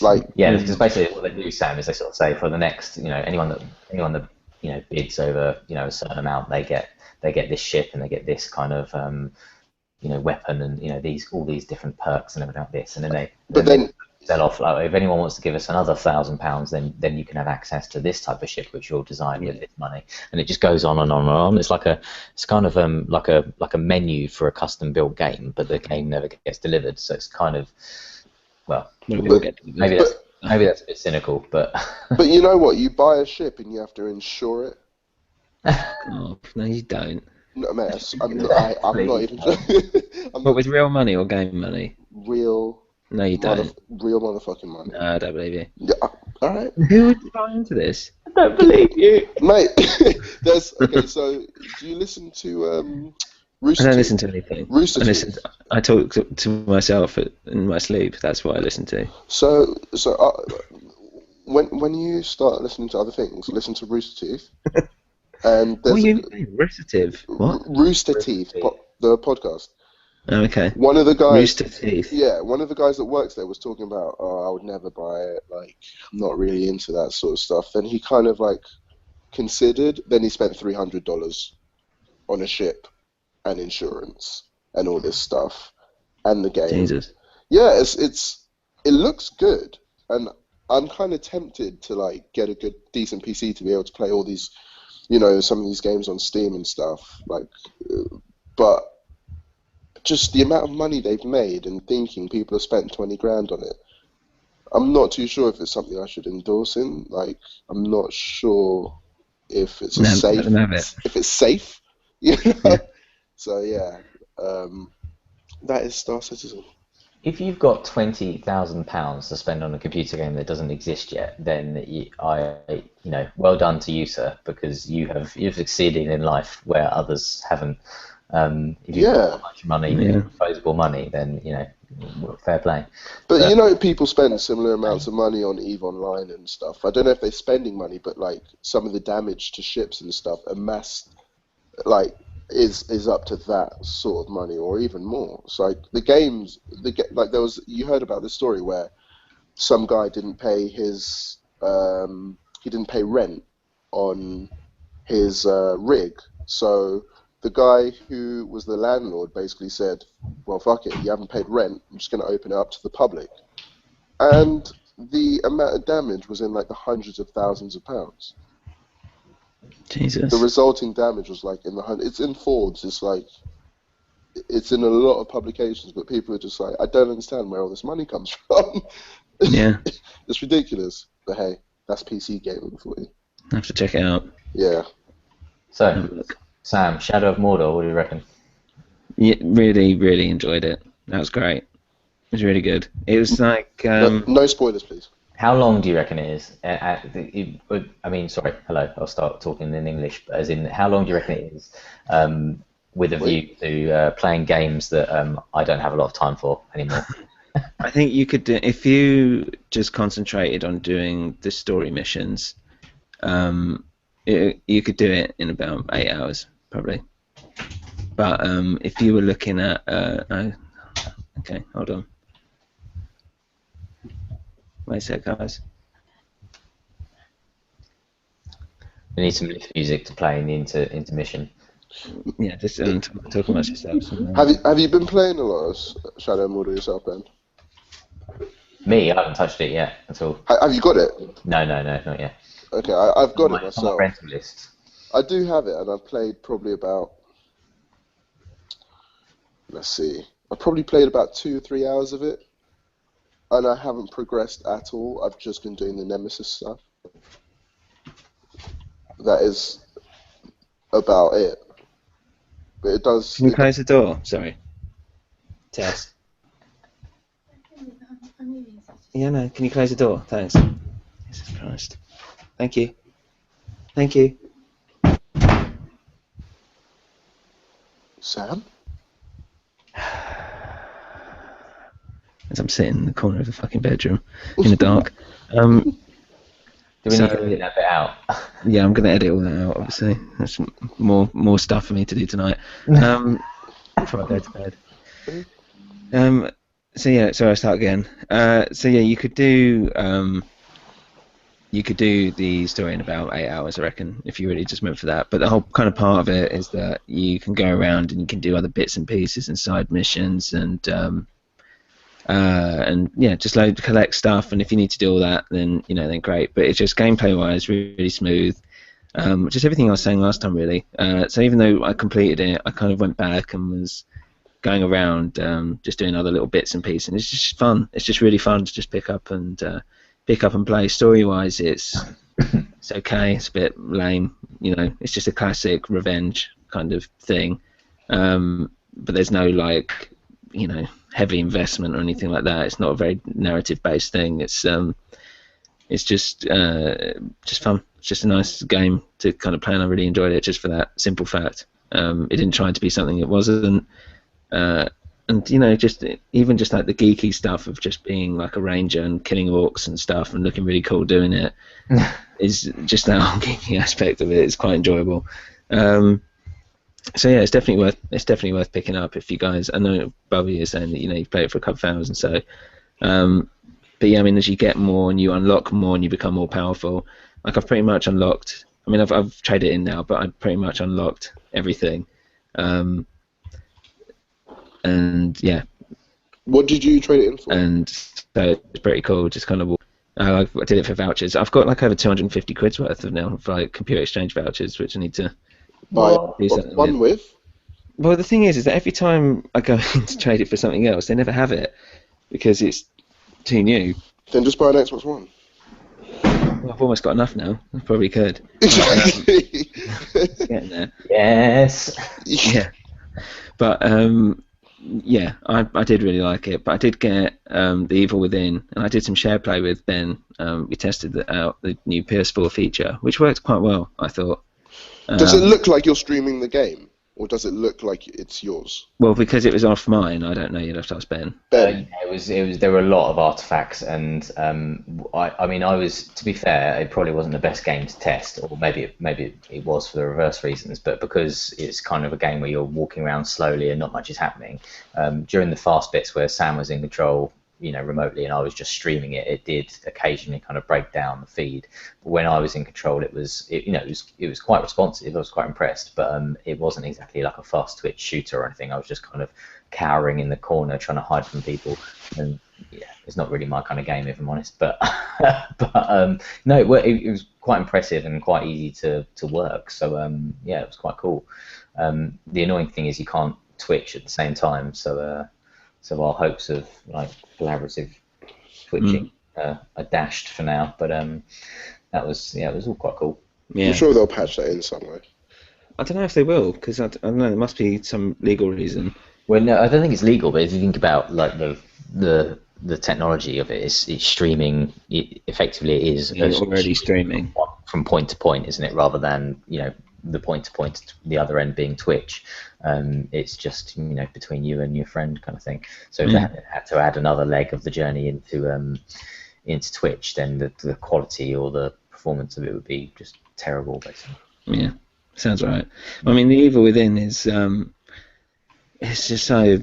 [SPEAKER 3] Like
[SPEAKER 2] Yeah, because basically what they do, Sam, is they sort of say for the next, anyone that bids over a certain amount, they get this ship and they get this kind of weapon and all these different perks and everything like this, and then they sell off. Like, if anyone wants to give us another £1,000, then you can have access to this type of ship which you'll design with this money, and it just goes on and on and on. It's kind of like a menu for a custom built game, but the game never gets delivered, so it's kind of
[SPEAKER 1] we'll get to the
[SPEAKER 2] maybe that's a bit cynical, but
[SPEAKER 3] But you know what? You buy a ship and you have to insure it.
[SPEAKER 1] Oh, no, you don't.
[SPEAKER 3] No, mess. I'm not even.
[SPEAKER 1] But with real money or game money?
[SPEAKER 3] Real.
[SPEAKER 1] No, you don't.
[SPEAKER 3] Real motherfucking money.
[SPEAKER 1] No, I don't believe you.
[SPEAKER 3] Yeah. All right.
[SPEAKER 1] Who would buy into this?
[SPEAKER 2] I don't believe you.
[SPEAKER 3] Mate, okay. So, do you listen to Rooster
[SPEAKER 1] I don't
[SPEAKER 3] Teeth?
[SPEAKER 1] listen to anything.
[SPEAKER 3] Rooster Teeth.
[SPEAKER 1] I talk to myself in my sleep. That's what I listen to.
[SPEAKER 3] So when you start listening to other things, listen to Rooster Teeth. And
[SPEAKER 1] What
[SPEAKER 3] there's
[SPEAKER 1] do you mean? Recitative? What?
[SPEAKER 3] Rooster Teeth, the podcast.
[SPEAKER 1] Oh, okay.
[SPEAKER 3] One of the guys.
[SPEAKER 1] Rooster Teeth.
[SPEAKER 3] Yeah, one of the guys that works there was talking about, oh, I would never buy it. Like, I'm not really into that sort of stuff. Then he kind of like considered. Then he spent $300 on a ship and insurance and all this stuff and the game.
[SPEAKER 1] Jesus.
[SPEAKER 3] Yeah, it looks good, and I'm kind of tempted to like get a good decent PC to be able to play all these, some of these games on Steam and stuff. Like, but just the amount of money they've made and thinking people have spent 20 grand on it, I'm not too sure if it's something I should endorse in. Like, I'm not sure if it's safe. If it's safe,
[SPEAKER 1] Yeah.
[SPEAKER 3] So yeah, that is Star Citizen.
[SPEAKER 2] If you've got £20,000 to spend on a computer game that doesn't exist yet, then well done to you, sir, because you've succeeded in life where others haven't. If you've got that much money, disposable money, then fair play.
[SPEAKER 3] But people spend similar amounts of money on EVE Online and stuff. I don't know if they're spending money, but like some of the damage to ships and stuff amassed, like is up to that sort of money or even more. So like you heard about this story where some guy didn't pay his he didn't pay rent on his rig, so the guy who was the landlord basically said, well, fuck it, you haven't paid rent, I'm just going to open it up to the public. And the amount of damage was in like the hundreds of thousands of pounds.
[SPEAKER 1] Jesus.
[SPEAKER 3] The resulting damage was like in the hundreds. It's in Forbes, it's in a lot of publications, but people are just like, I don't understand where all this money comes from.
[SPEAKER 1] Yeah.
[SPEAKER 3] It's ridiculous. But hey, that's PC gaming for you.
[SPEAKER 1] I have to check it out.
[SPEAKER 3] Yeah.
[SPEAKER 2] So, Sam, Shadow of Mordor, what do you reckon?
[SPEAKER 1] Yeah, really, really enjoyed it. That was great. It was really good. It was like
[SPEAKER 3] no spoilers, please.
[SPEAKER 2] How long do you reckon it is? Sorry, hello, I'll start talking in English, as in, how long do you reckon it is with a view to playing games that I don't have a lot of time for anymore?
[SPEAKER 1] I think you could do, if you just concentrated on doing the story missions, you could do it in about 8 hours, probably. But if you were looking at... okay, hold on. Wait a sec, guys.
[SPEAKER 2] We need some lift music to play in the intermission.
[SPEAKER 1] Yeah, just talk amongst yourselves.
[SPEAKER 3] Have you been playing a lot of Shadow of Mordor yourself, Ben?
[SPEAKER 2] Me, I haven't touched it yet at all.
[SPEAKER 3] Have you got it?
[SPEAKER 2] No, not yet.
[SPEAKER 3] Okay, I've got it myself.
[SPEAKER 2] On my rental list.
[SPEAKER 3] I do have it, and I've played probably about... Let's see. I probably played about 2 or 3 hours of it. and I haven't progressed at all. I've just been doing the Nemesis stuff. That is about it. But it does.
[SPEAKER 1] Can you close the door? Sorry. Tess. Yeah, no. Can you close the door? Thanks. Jesus Christ. Thank you. Thank you.
[SPEAKER 3] Sam?
[SPEAKER 1] As I'm sitting in the corner of the fucking bedroom in the dark.
[SPEAKER 2] Do we
[SPEAKER 1] So-
[SPEAKER 2] need to edit that bit out?
[SPEAKER 1] Yeah, I'm gonna edit all that out. Obviously, there's more stuff for me to do tonight. Before I go to bed. So yeah, so I'll start again. So yeah, you could do the story in about 8 hours, I reckon, if you really just went for that. But the whole kind of part of it is that you can go around and you can do other bits and pieces and side missions and yeah, just collect stuff. And if you need to do all that, then then great. But it's just gameplay-wise really smooth. Just everything I was saying last time, really. So even though I completed it, I kind of went back and was going around just doing other little bits and pieces, and it's just fun. It's just really fun to just pick up and play. Story-wise, it's okay. It's a bit lame, It's just a classic revenge kind of thing, but there's no heavy investment or anything like that. It's not a very narrative-based thing. It's just fun. It's just a nice game to kind of play, and I really enjoyed it just for that simple fact. It didn't try to be something it wasn't. And just even just like the geeky stuff of just being like a ranger and killing orcs and stuff and looking really cool doing it is just that whole geeky aspect of it is quite enjoyable. So yeah, it's definitely worth picking up if you guys. I know Bobby is saying that you've played it for a couple of hours and so. But yeah, I mean, as you get more and you unlock more and you become more powerful, like I've pretty much unlocked. I mean, I've traded it in now, but I've pretty much unlocked everything. And yeah.
[SPEAKER 3] What did you trade it in for?
[SPEAKER 1] And so it's pretty cool. Just kind of, I did it for vouchers. I've got like over 250 quid's worth of now for like computer exchange vouchers, which I need to
[SPEAKER 3] Buy
[SPEAKER 1] do something
[SPEAKER 3] one with?
[SPEAKER 1] Well, the thing is that every time I go in to trade it for something else, they never have it because it's too new.
[SPEAKER 3] Then just buy an Xbox One.
[SPEAKER 1] Well, I've almost got enough now. I probably could. Getting there.
[SPEAKER 2] Yes.
[SPEAKER 1] Yeah. But yeah, I did really like it. But I did get The Evil Within, and I did some share play with Ben. We tested out the new PS4 feature, which worked quite well, I thought.
[SPEAKER 3] Does it look like you're streaming the game, or does it look like it's yours?
[SPEAKER 1] Well, because it was off mine, I don't know. You'd have to ask Ben.
[SPEAKER 3] Ben.
[SPEAKER 2] It was. There were a lot of artifacts, and I mean, to be fair, it probably wasn't the best game to test, or maybe it was for the reverse reasons. But because it's kind of a game where you're walking around slowly and not much is happening, during the fast bits where Sam was in control, remotely, and I was just streaming it, it did occasionally kind of break down the feed. But when I was in control, it was quite responsive. I was quite impressed, but it wasn't exactly like a fast twitch shooter or anything. I was just kind of cowering in the corner trying to hide from people, and yeah, it's not really my kind of game, if I'm honest. But no, it was quite impressive and quite easy to work. So yeah, it was quite cool. The annoying thing is you can't twitch at the same time, so our hopes of like collaborative twitching are dashed for now. But it was all quite cool.
[SPEAKER 1] Yeah.
[SPEAKER 3] I'm sure they'll patch that in some way.
[SPEAKER 1] I don't know if they will, because I don't know. There must be some legal reason.
[SPEAKER 2] Well, no, I don't think it's legal. But if you think about like the technology of it, it's streaming. Effectively, it is
[SPEAKER 1] Already streaming
[SPEAKER 2] from point to point, isn't it? Rather than the point to point, the other end being Twitch. It's just between you and your friend kind of thing. So if they had to add another leg of the journey into Twitch, then the quality or the performance of it would be just terrible, basically.
[SPEAKER 1] Yeah, sounds right. I mean, The Evil Within is it's just so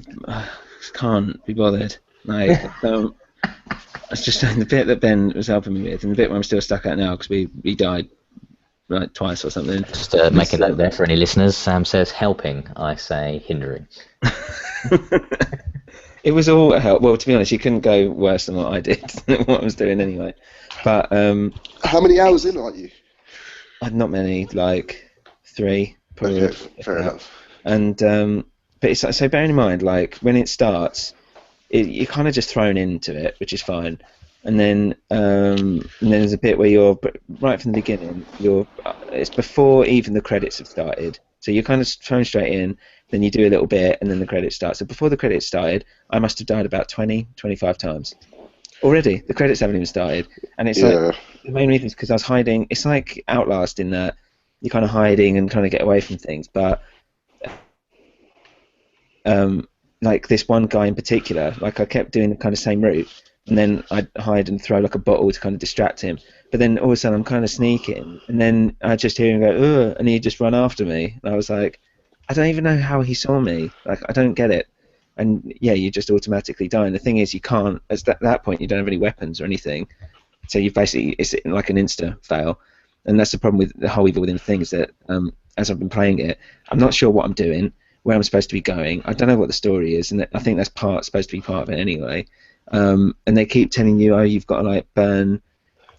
[SPEAKER 1] can't be bothered. Like I was just saying, the bit that Ben was helping me with, and the bit where I'm still stuck at now because we died like twice or something.
[SPEAKER 2] Just make a note there for any listeners. Sam says helping, I say hindering.
[SPEAKER 1] It was all a help. Well, to be honest, you couldn't go worse than what I did, what I was doing anyway. But
[SPEAKER 3] how many hours in are you?
[SPEAKER 1] not many, like 3 probably.
[SPEAKER 3] Okay, fair enough.
[SPEAKER 1] And but it's so bearing in mind, like when it starts, you're kind of just thrown into it, which is fine. And then there's a bit where you're right from the beginning. It's before even the credits have started, so you're kind of thrown straight in. Then you do a little bit, and then the credits start. So before the credits started, I must have died about 20, 25 times already. The credits haven't even started, and it's like the main reason is because I was hiding. It's like Outlast in that you're kind of hiding and trying to get away from things, but like this one guy in particular, like I kept doing the kind of same route, and then I'd hide and throw like a bottle to kind of distract him. But then all of a sudden I'm kind of sneaking, and then I just hear him go, ugh, and he'd just run after me. And I was like, I don't even know how he saw me. Like, I don't get it. And yeah, you just automatically die. And the thing is, you can't, at that point, you don't have any weapons or anything. So you basically, it's like an insta fail. And that's the problem with the whole Evil Within thing, is that as I've been playing it, I'm not sure what I'm doing, where I'm supposed to be going. I don't know what the story is, and I think that's supposed to be part of it anyway. And they keep telling you, oh, you've got to like burn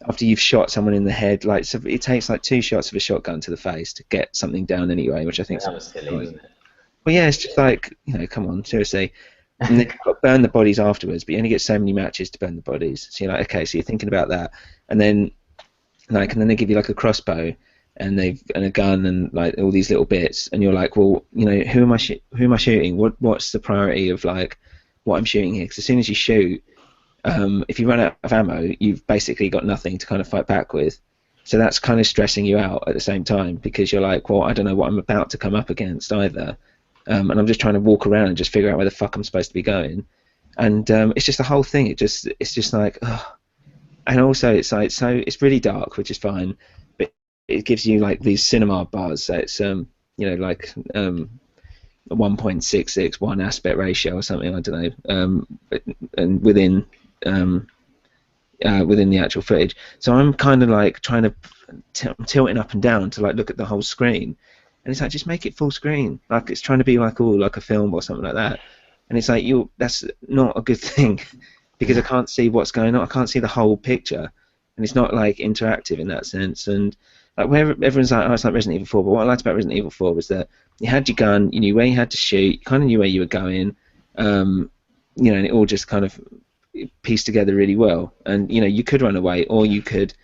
[SPEAKER 1] after you've shot someone in the head. Like, so it takes like 2 shots of a shotgun to the face to get something down anyway, which I think
[SPEAKER 2] that was silly, isn't it?
[SPEAKER 1] Well, yeah, it's just like, come on, seriously. And then you've got to burn the bodies afterwards, but you only get so many matches to burn the bodies. So you're like, okay, so you're thinking about that, and then they give you like a crossbow and a gun and like all these little bits, and you're like, well, who am I shooting? What's the priority of like what I'm shooting here? Because as soon as you shoot, if you run out of ammo, you've basically got nothing to kind of fight back with. So that's kind of stressing you out at the same time, because you're like, well, I don't know what I'm about to come up against either. And I'm just trying to walk around and just figure out where the fuck I'm supposed to be going. And it's just the whole thing. It's just like, ugh. And also it's like, so it's really dark, which is fine, but it gives you like these cinema bars. So it's like 1.66 1 aspect ratio or something, I don't know, and within the actual footage. So I'm kind of like trying to tilting up and down to like look at the whole screen. And it's like, just make it full screen. Like, it's trying to be like, like a film or something like that. And it's like, that's not a good thing, because I can't see what's going on. I can't see the whole picture. And it's not like interactive in that sense. And like, where everyone's like, oh, it's like Resident Evil 4. But what I liked about Resident Evil 4 was that you had your gun, you knew where you had to shoot, you kind of knew where you were going, and it all just kind of pieced together really well. And, you could run away, or you could,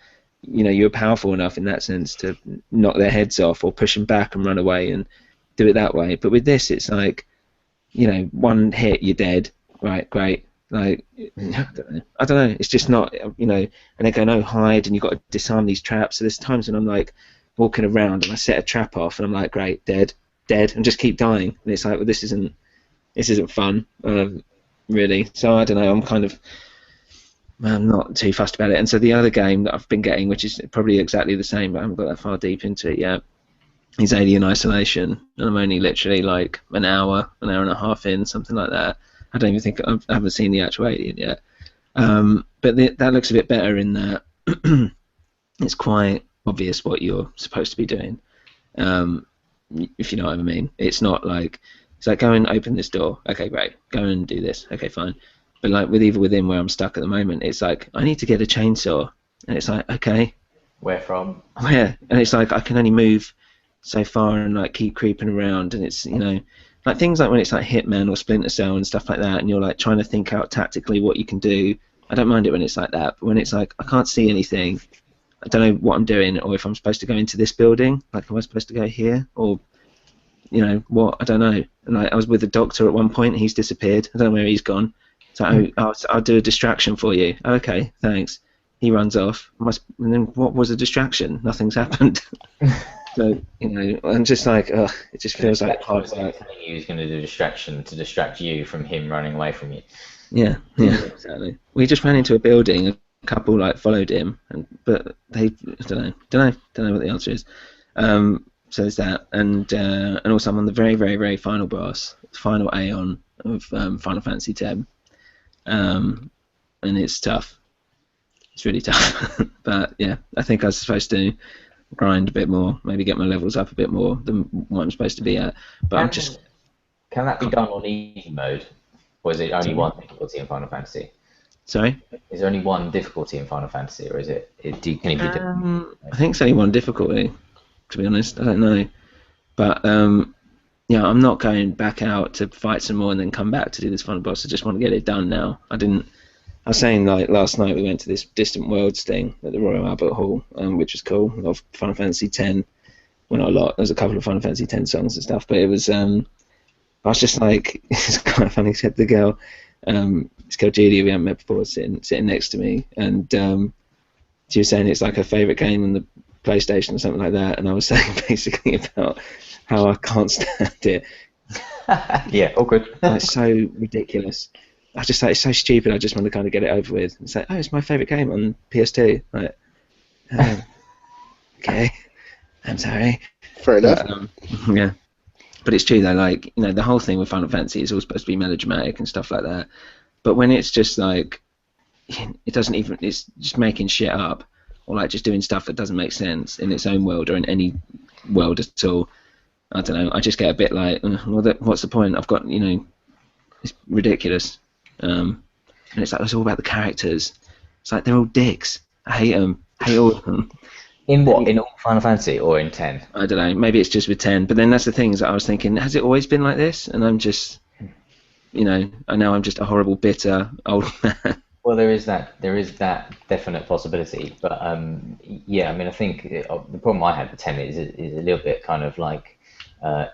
[SPEAKER 1] you were powerful enough in that sense to knock their heads off or push them back and run away and do it that way. But with this, it's like, one hit, you're dead. Right, great. Like, I don't know. It's just not, and they go, no, hide, and you've got to disarm these traps. So there's times when I'm like walking around and I set a trap off and I'm like, great, dead, and just keep dying. And it's like, well, this isn't fun, really. So I don't know. I'm not too fussed about it. And so the other game that I've been getting, which is probably exactly the same, but I haven't got that far deep into it yet, is Alien Isolation. And I'm only literally like an hour and a half in, something like that. I don't even think I haven't seen the actual Alien yet. But that looks a bit better in that it's quite obvious what you're supposed to be doing, if you know what I mean. It's not like, it's like, go and open this door. Okay, great. Go and do this. Okay, fine. But like with Evil Within, where I'm stuck at the moment, it's like, I need to get a chainsaw. And it's like, okay.
[SPEAKER 2] Where from?
[SPEAKER 1] Where? And it's like, I can only move so far and like keep creeping around. And it's, like things like when it's like Hitman or Splinter Cell and stuff like that, and you're like trying to think out tactically what you can do. I don't mind it when it's like that. But when it's like, I can't see anything, I don't know what I'm doing, or if I'm supposed to go into this building, like, am I supposed to go here? Or, what? I don't know. And like, I was with the doctor at one point, he's disappeared. I don't know where he's gone. So I'll do a distraction for you. Okay, thanks. He runs off. And then what was a distraction? Nothing's happened. So, I'm just like, ugh, it just feels like hard work.
[SPEAKER 2] He was going to do a distraction to distract you from him running away from you.
[SPEAKER 1] Yeah, exactly. We just ran into a building. A couple like followed him, but they, I don't know what the answer is. So there's that, and also I'm on the very, very, very final boss, final Aeon of Final Fantasy X. And it's tough. It's really tough. But yeah, I think I was supposed to grind a bit more, maybe get my levels up a bit more than what I'm supposed to be at. But
[SPEAKER 2] Can that be done on easy mode, or is it only one difficulty in Final Fantasy?
[SPEAKER 1] Sorry?
[SPEAKER 2] Is there only one difficulty in Final Fantasy, or is it? Can it be different?
[SPEAKER 1] I think it's only one difficulty, to be honest. I don't know, but yeah, I'm not going back out to fight some more and then come back to do this final boss. I just want to get it done now. I was saying, like, last night we went to this Distant Worlds thing at the Royal Albert Hall, which was cool. A lot of Final Fantasy X. Well, not a lot. There's a couple of Final Fantasy X songs and stuff, but it was. I was just like, it's kind of funny. Except the girl, this girl Julia we haven't met before, sitting next to me, and she was saying it's like her favourite game on the PlayStation or something like that, and I was saying basically about how I can't stand it.
[SPEAKER 2] Yeah, all good.
[SPEAKER 1] It's so ridiculous. I just like, it's so stupid. I just want to kind of get it over with. It's like, oh, it's my favourite game on PS2. Like, okay, I'm sorry.
[SPEAKER 3] Fair enough.
[SPEAKER 1] But, yeah, but it's true though. Like, you know, the whole thing with Final Fantasy is all supposed to be melodramatic and stuff like that. But when it's just like, it doesn't even. It's just making shit up, or like just doing stuff that doesn't make sense in its own world or in any world at all. I don't know. I just get a bit like, well, what's the point? I've got, you know, it's ridiculous. And it's like, it's all about the characters. It's like they're all dicks. I hate them. I hate all of them.
[SPEAKER 2] In what? In all Final Fantasy or in 10?
[SPEAKER 1] I don't know. Maybe it's just with 10. But then that's the thing is that I was thinking, has it always been like this? And I'm just, you know, I know I'm just a horrible, bitter old man.
[SPEAKER 2] Well, there is that definite possibility, but yeah, I mean, I think the problem I had with 10 is a little bit kind of like, I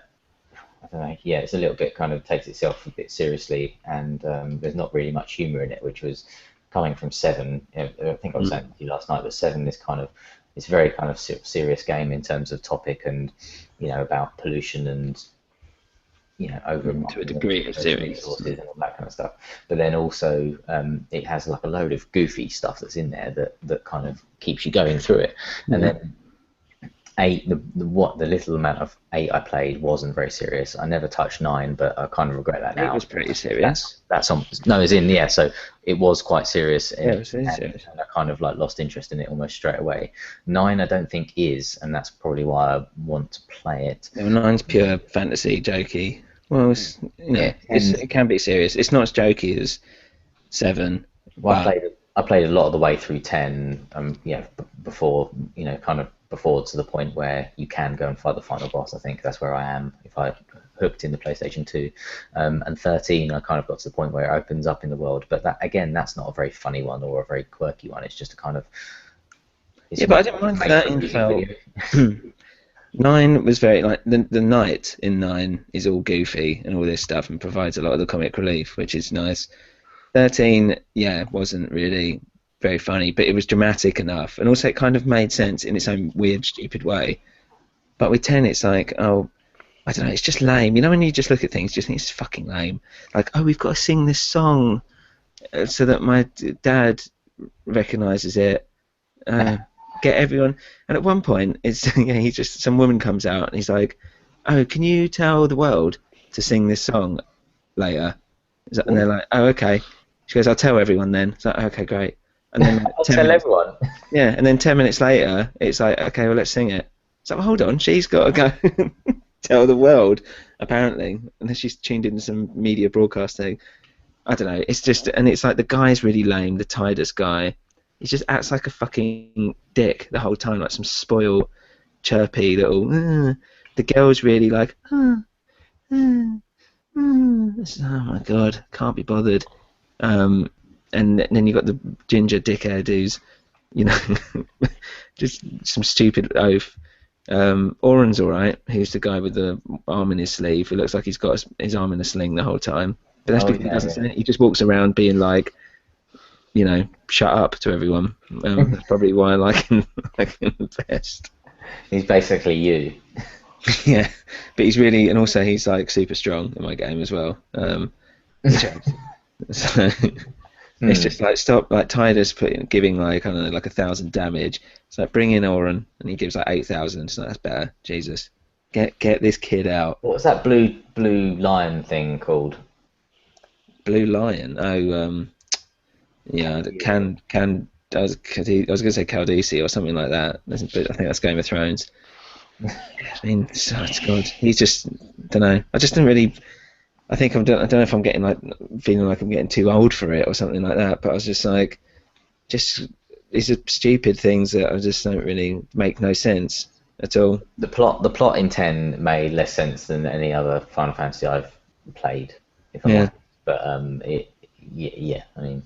[SPEAKER 2] don't know, yeah, it's a little bit kind of takes itself a bit seriously, and there's not really much humour in it, which was coming from 7. I think I was saying to you last night that 7 is kind of, it's a very kind of serious game in terms of topic and, you know, about pollution and, you know, over
[SPEAKER 1] to a degree of serious
[SPEAKER 2] resources and all that kind of stuff. But then also it has like a load of goofy stuff that's in there that kind of keeps you going through it. And then 8, the little amount of 8 I played wasn't very serious. I never touched 9, but I kind of regret that now.
[SPEAKER 1] It was pretty serious.
[SPEAKER 2] That's on. No, it's in, yeah. So it was quite serious.
[SPEAKER 1] Yeah, it was really serious.
[SPEAKER 2] And I kind of like lost interest in it almost straight away. 9, I don't think is, and that's probably why I want to play it.
[SPEAKER 1] Yeah, 9's pure fantasy, jokey. Well, it's, you know, it can be serious. It's not as jokey as 7.
[SPEAKER 2] Well, I played a lot of the way through 10. Yeah, before, you know, kind of before to the point where you can go and fight the final boss. I think that's where I am if I hooked in the PlayStation 2. And 13, I kind of got to the point where it opens up in the world. But that, again, that's not a very funny one or a very quirky one. It's just a kind of.
[SPEAKER 1] Yeah, but I didn't mind that in felt. 9 was very like the knight in 9 is all goofy and all this stuff and provides a lot of the comic relief, which is nice. 13, yeah, wasn't really very funny, but it was dramatic enough, and also it kind of made sense in its own weird, stupid way. But with 10, it's like, oh, I don't know, it's just lame. You know, when you just look at things, you just think it's fucking lame. Like, oh, we've got to sing this song so that my dad recognises it. Get everyone, and at one point, it's yeah, he just some woman comes out and he's like, oh, can you tell the world to sing this song later? And they're like, oh, okay. She goes, I'll tell everyone then. It's like, okay, great. And then
[SPEAKER 2] I'll tell everyone.
[SPEAKER 1] Yeah, and then 10 minutes later, it's like, okay, well, let's sing it. It's like, well, hold on, she's got to go tell the world, apparently, unless she's tuned into some media broadcasting. I don't know. It's just, and it's like the guy's really lame, the Tidus guy. He just acts like a fucking dick the whole time, like some spoiled, chirpy little. The girl's really like, oh my god, can't be bothered. And then you got the ginger dickhead who's, you know, just some stupid oaf. Auron's alright. Who's the guy with the arm in his sleeve? Who looks like he's got his arm in a sling the whole time. But that's because he doesn't say it. He just walks around being like, you know, shut up to everyone. That's probably why I like him the best.
[SPEAKER 2] He's basically you.
[SPEAKER 1] Yeah, but he's really, and also he's like super strong in my game as well. So it's just like stop, like Tidus giving like, I don't know, like 1,000 damage. It's like bring in Auron and he gives like 8,000. So that's better. Jesus, get this kid out.
[SPEAKER 2] What was that blue lion thing called?
[SPEAKER 1] Blue lion. Oh, yeah. I was going to say Khaleesi or something like that. I think that's Game of Thrones. I mean, it's God. He's just, don't know. I just didn't really. I don't know if I'm getting like feeling like I'm getting too old for it or something like that. But I was just like, these are stupid things that I just don't really make no sense. at all.
[SPEAKER 2] The plot in 10 made less sense than any other Final Fantasy I've played, if I'm
[SPEAKER 1] Yeah.
[SPEAKER 2] honest. But yeah, I mean,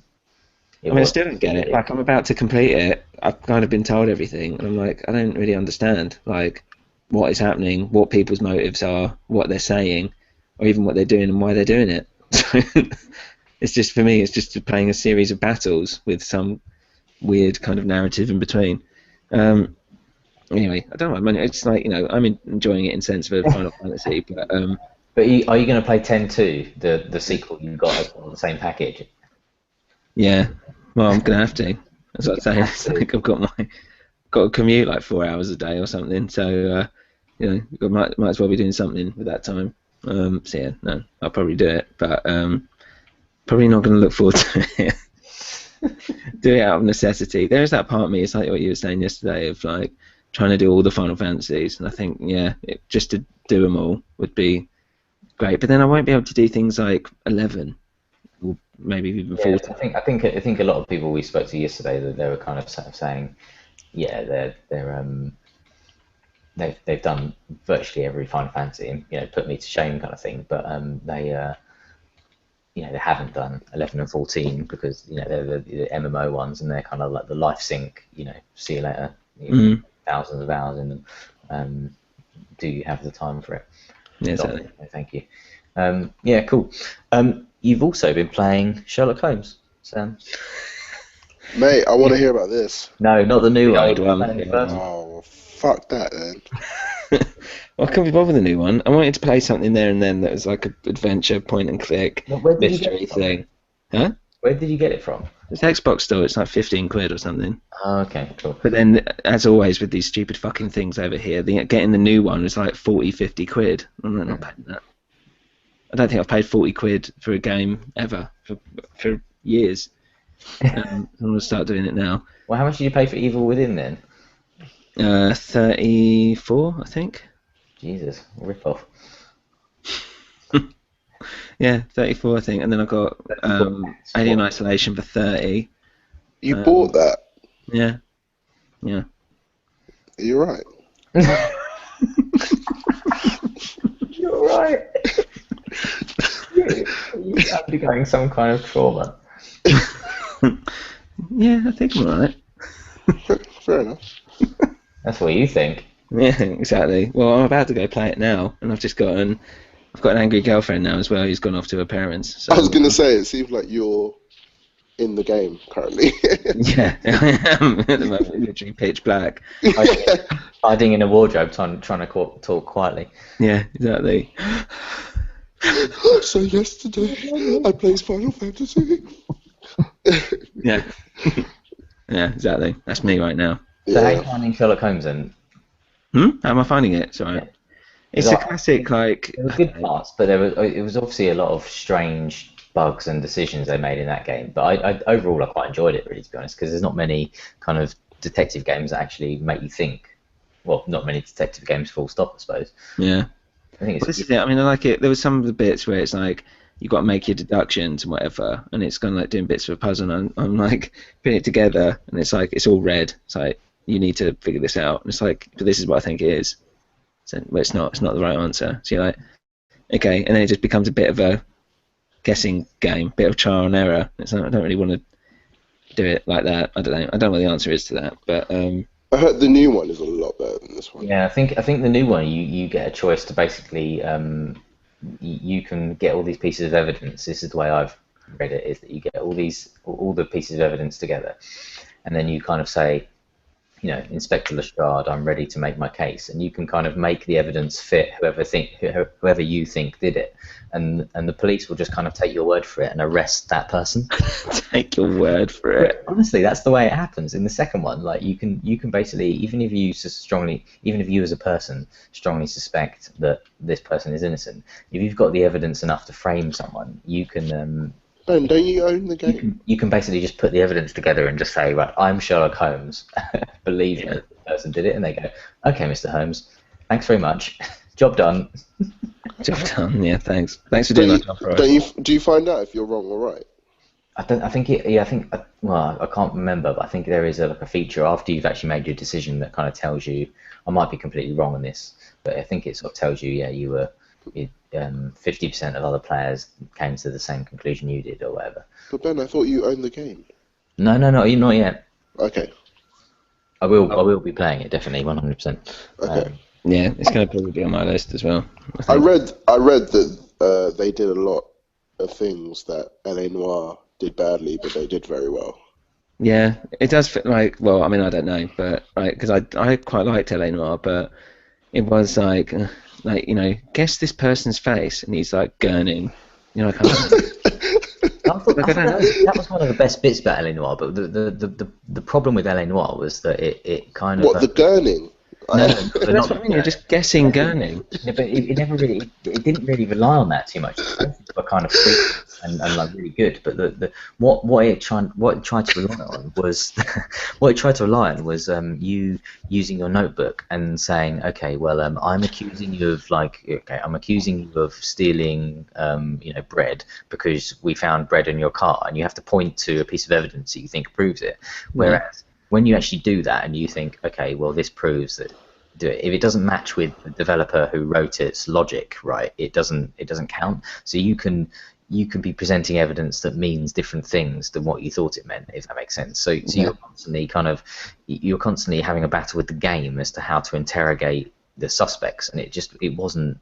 [SPEAKER 1] I still don't get it. Like, I'm about to complete it. I've kind of been told everything, and I'm like, I don't really understand, like, what is happening, what people's motives are, what they're saying, or even what they're doing and why they're doing it. So it's just, for me, it's just playing a series of battles with some weird kind of narrative in between. Anyway, I don't know. I mean, it's like, I'm enjoying it in sense of a Final Fantasy, but
[SPEAKER 2] But are you going to play 10-2, the sequel you got as well, the same package?
[SPEAKER 1] yeah. Well, I'm gonna have to. That's what I'm saying. It's like I've got to commute like 4 hours a day or something. So might as well be doing something with that time. So yeah, no, I'll probably do it, but probably not going to look forward to it. Do it out of necessity. There is that part of me. It's like what you were saying yesterday of like trying to do all the Final Fantasies, and I think just to do them all would be great. But then I won't be able to do things like 11. Or maybe even 14.
[SPEAKER 2] I think a lot of people we spoke to yesterday, that they were kind of saying, yeah, they've done virtually every Final Fantasy, and put me to shame kind of thing. But they haven't done 11 and 14 because they're the MMO ones, and they're kind of like the life sync. See you later. Thousands of hours in them. Do you have the time for it?
[SPEAKER 1] Yeah, exactly.
[SPEAKER 2] Thank you. Yeah, cool. You've also been playing Sherlock Holmes, Sam.
[SPEAKER 3] Mate, I want to hear about this.
[SPEAKER 2] No, not the new one.
[SPEAKER 1] Old one.
[SPEAKER 3] Oh, fuck that then.
[SPEAKER 1] Well, I can't be bothered with the new one. I wanted to play something there and then that was like an adventure point and click mystery thing. Huh?
[SPEAKER 2] Where did you get it from?
[SPEAKER 1] It's Xbox store. It's like 15 quid or something.
[SPEAKER 2] Oh, okay, cool.
[SPEAKER 1] But then, as always with these stupid fucking things over here, getting the new one is like 40, 50 quid. I'm not paying that. I don't think I've paid 40 quid for a game ever for years. I'm going to start doing it now.
[SPEAKER 2] Well, how much did you pay for Evil Within then?
[SPEAKER 1] 34, I think.
[SPEAKER 2] Jesus, rip off.
[SPEAKER 1] Yeah, 34, I think. And then I got Alien Isolation for 30.
[SPEAKER 3] You bought that?
[SPEAKER 1] Yeah.
[SPEAKER 3] You're right.
[SPEAKER 2] You're right. You're undergoing some kind of trauma.
[SPEAKER 1] Yeah, I think I'm alright.
[SPEAKER 3] Fair enough.
[SPEAKER 2] That's what you think.
[SPEAKER 1] Yeah, exactly. Well, I'm about to go play it now, and I've got an angry girlfriend now as well who's gone off to her parents. So,
[SPEAKER 3] I was going to say, it seems like you're in the game currently.
[SPEAKER 1] Yeah, I am at the moment, literally pitch black.
[SPEAKER 2] Hiding in a wardrobe, trying to talk quietly.
[SPEAKER 1] Yeah, exactly.
[SPEAKER 3] So yesterday, I played Final Fantasy.
[SPEAKER 1] Yeah. Yeah, exactly. That's me right now.
[SPEAKER 2] So how are you finding Sherlock Holmes then?
[SPEAKER 1] How am I finding it? Sorry.
[SPEAKER 2] Yeah.
[SPEAKER 1] It's a classic, like...
[SPEAKER 2] There were good parts, but it was obviously a lot of strange bugs and decisions they made in that game. But I overall, I quite enjoyed it, really, to be honest, because there's not many kind of detective games that actually make you think. Well, not many detective games, full stop, I suppose.
[SPEAKER 1] Yeah.
[SPEAKER 2] I think
[SPEAKER 1] This is it. I mean, I like it. There was some of the bits where it's like, you've got to make your deductions and whatever, and it's kind of like doing bits of a puzzle, and I'm like putting it together, and it's like, it's all red. It's like, you need to figure this out. And it's like, but this is what I think it is. So, but it's not the right answer. So you're like, okay, and then it just becomes a bit of a guessing game, bit of trial and error. It's like, I don't really want to do it like that. I don't know. I don't know what the answer is to that, but
[SPEAKER 3] I heard the new one is a lot better than this one.
[SPEAKER 2] Yeah, I think the new one, you get a choice to basically you can get all these pieces of evidence. This is the way I've read it, is that you get all the pieces of evidence together, and then you kind of say, Inspector Lestrade, I'm ready to make my case, and you can kind of make the evidence fit whoever you think did it, and the police will just kind of take your word for it and arrest that person.
[SPEAKER 1] Take your word for it.
[SPEAKER 2] But honestly, that's the way it happens in the second one. Like you can basically, even if you as a person strongly suspect that this person is innocent, if you've got the evidence enough to frame someone, you can.
[SPEAKER 3] Ben, don't you own the game?
[SPEAKER 2] You can basically just put the evidence together and just say, right, I'm Sherlock Holmes. Believe that the person did it, and they go, okay, Mr. Holmes, thanks very much. Job done.
[SPEAKER 1] Job done. Yeah, thanks. Thanks for doing that job for us.
[SPEAKER 3] Do you find out if you're wrong or right?
[SPEAKER 2] I don't. I think it. Yeah, I think. Well, I can't remember, but I think there is like a feature after you've actually made your decision that kind of tells you. I might be completely wrong on this, but I think it sort of tells you, yeah, you were. 50% of other players came to the same conclusion you did, or whatever.
[SPEAKER 3] But Ben, I thought you owned the game.
[SPEAKER 2] No, not yet.
[SPEAKER 3] Okay.
[SPEAKER 2] I will be playing it definitely, 100%.
[SPEAKER 3] Okay.
[SPEAKER 1] Yeah, it's going to probably be on my list as well.
[SPEAKER 3] I read that they did a lot of things that LA Noire did badly, but they did very well.
[SPEAKER 1] Yeah, it does fit like. Well, I mean, I don't know, but because I quite liked LA Noire, but it was like guess this person's face, and he's like gurning. I can't.
[SPEAKER 2] I thought that was one of the best bits about LA Noire, but the problem with LA Noire was that it kind of...
[SPEAKER 3] What, the gurning?
[SPEAKER 1] No, that's what I mean, you're just guessing gurning.
[SPEAKER 2] Yeah, but it never really, it didn't really rely on that too much. It were kind of free and like really good, but what it tried to rely on was you using your notebook and saying, okay, well, I'm accusing you of stealing bread because we found bread in your car, and you have to point to a piece of evidence that you think proves it. Whereas when you actually do that and you think, okay, well, this proves that, if it doesn't match with the developer who wrote its logic, right, it doesn't count. So you can be presenting evidence that means different things than what you thought it meant, if that makes sense. So you're constantly having a battle with the game as to how to interrogate the suspects, and it just wasn't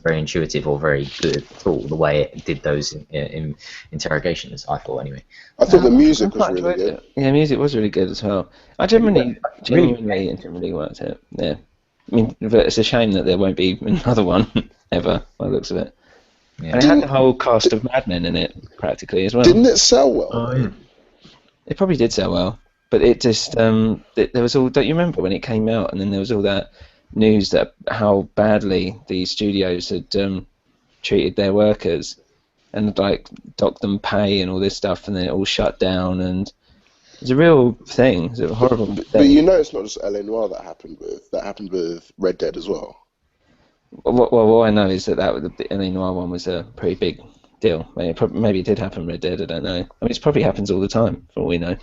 [SPEAKER 2] very intuitive or very good at all, the way it did those in interrogations, I thought, anyway.
[SPEAKER 3] I thought the music was really good.
[SPEAKER 1] Yeah, music was really good as well. I genuinely liked it. Yeah. I mean, but it's a shame that there won't be another one ever, by the looks of it. Yeah. And it had the whole cast of Mad Men in it, practically, as well.
[SPEAKER 3] Didn't it sell well?
[SPEAKER 2] Oh, yeah.
[SPEAKER 1] It probably did sell well, but it just, there was all, don't you remember when it came out, and then there was all that news that how badly these studios had treated their workers and like docked them pay and all this stuff, and then it all shut down, and it's a real thing. It's a horrible thing.
[SPEAKER 3] But it's not just LA Noire that happened with Red Dead as well.
[SPEAKER 1] Well, what I know is that the LA Noire one was a pretty big deal. Maybe it did happen Red Dead, I don't know. I mean, it probably happens all the time, for all we know.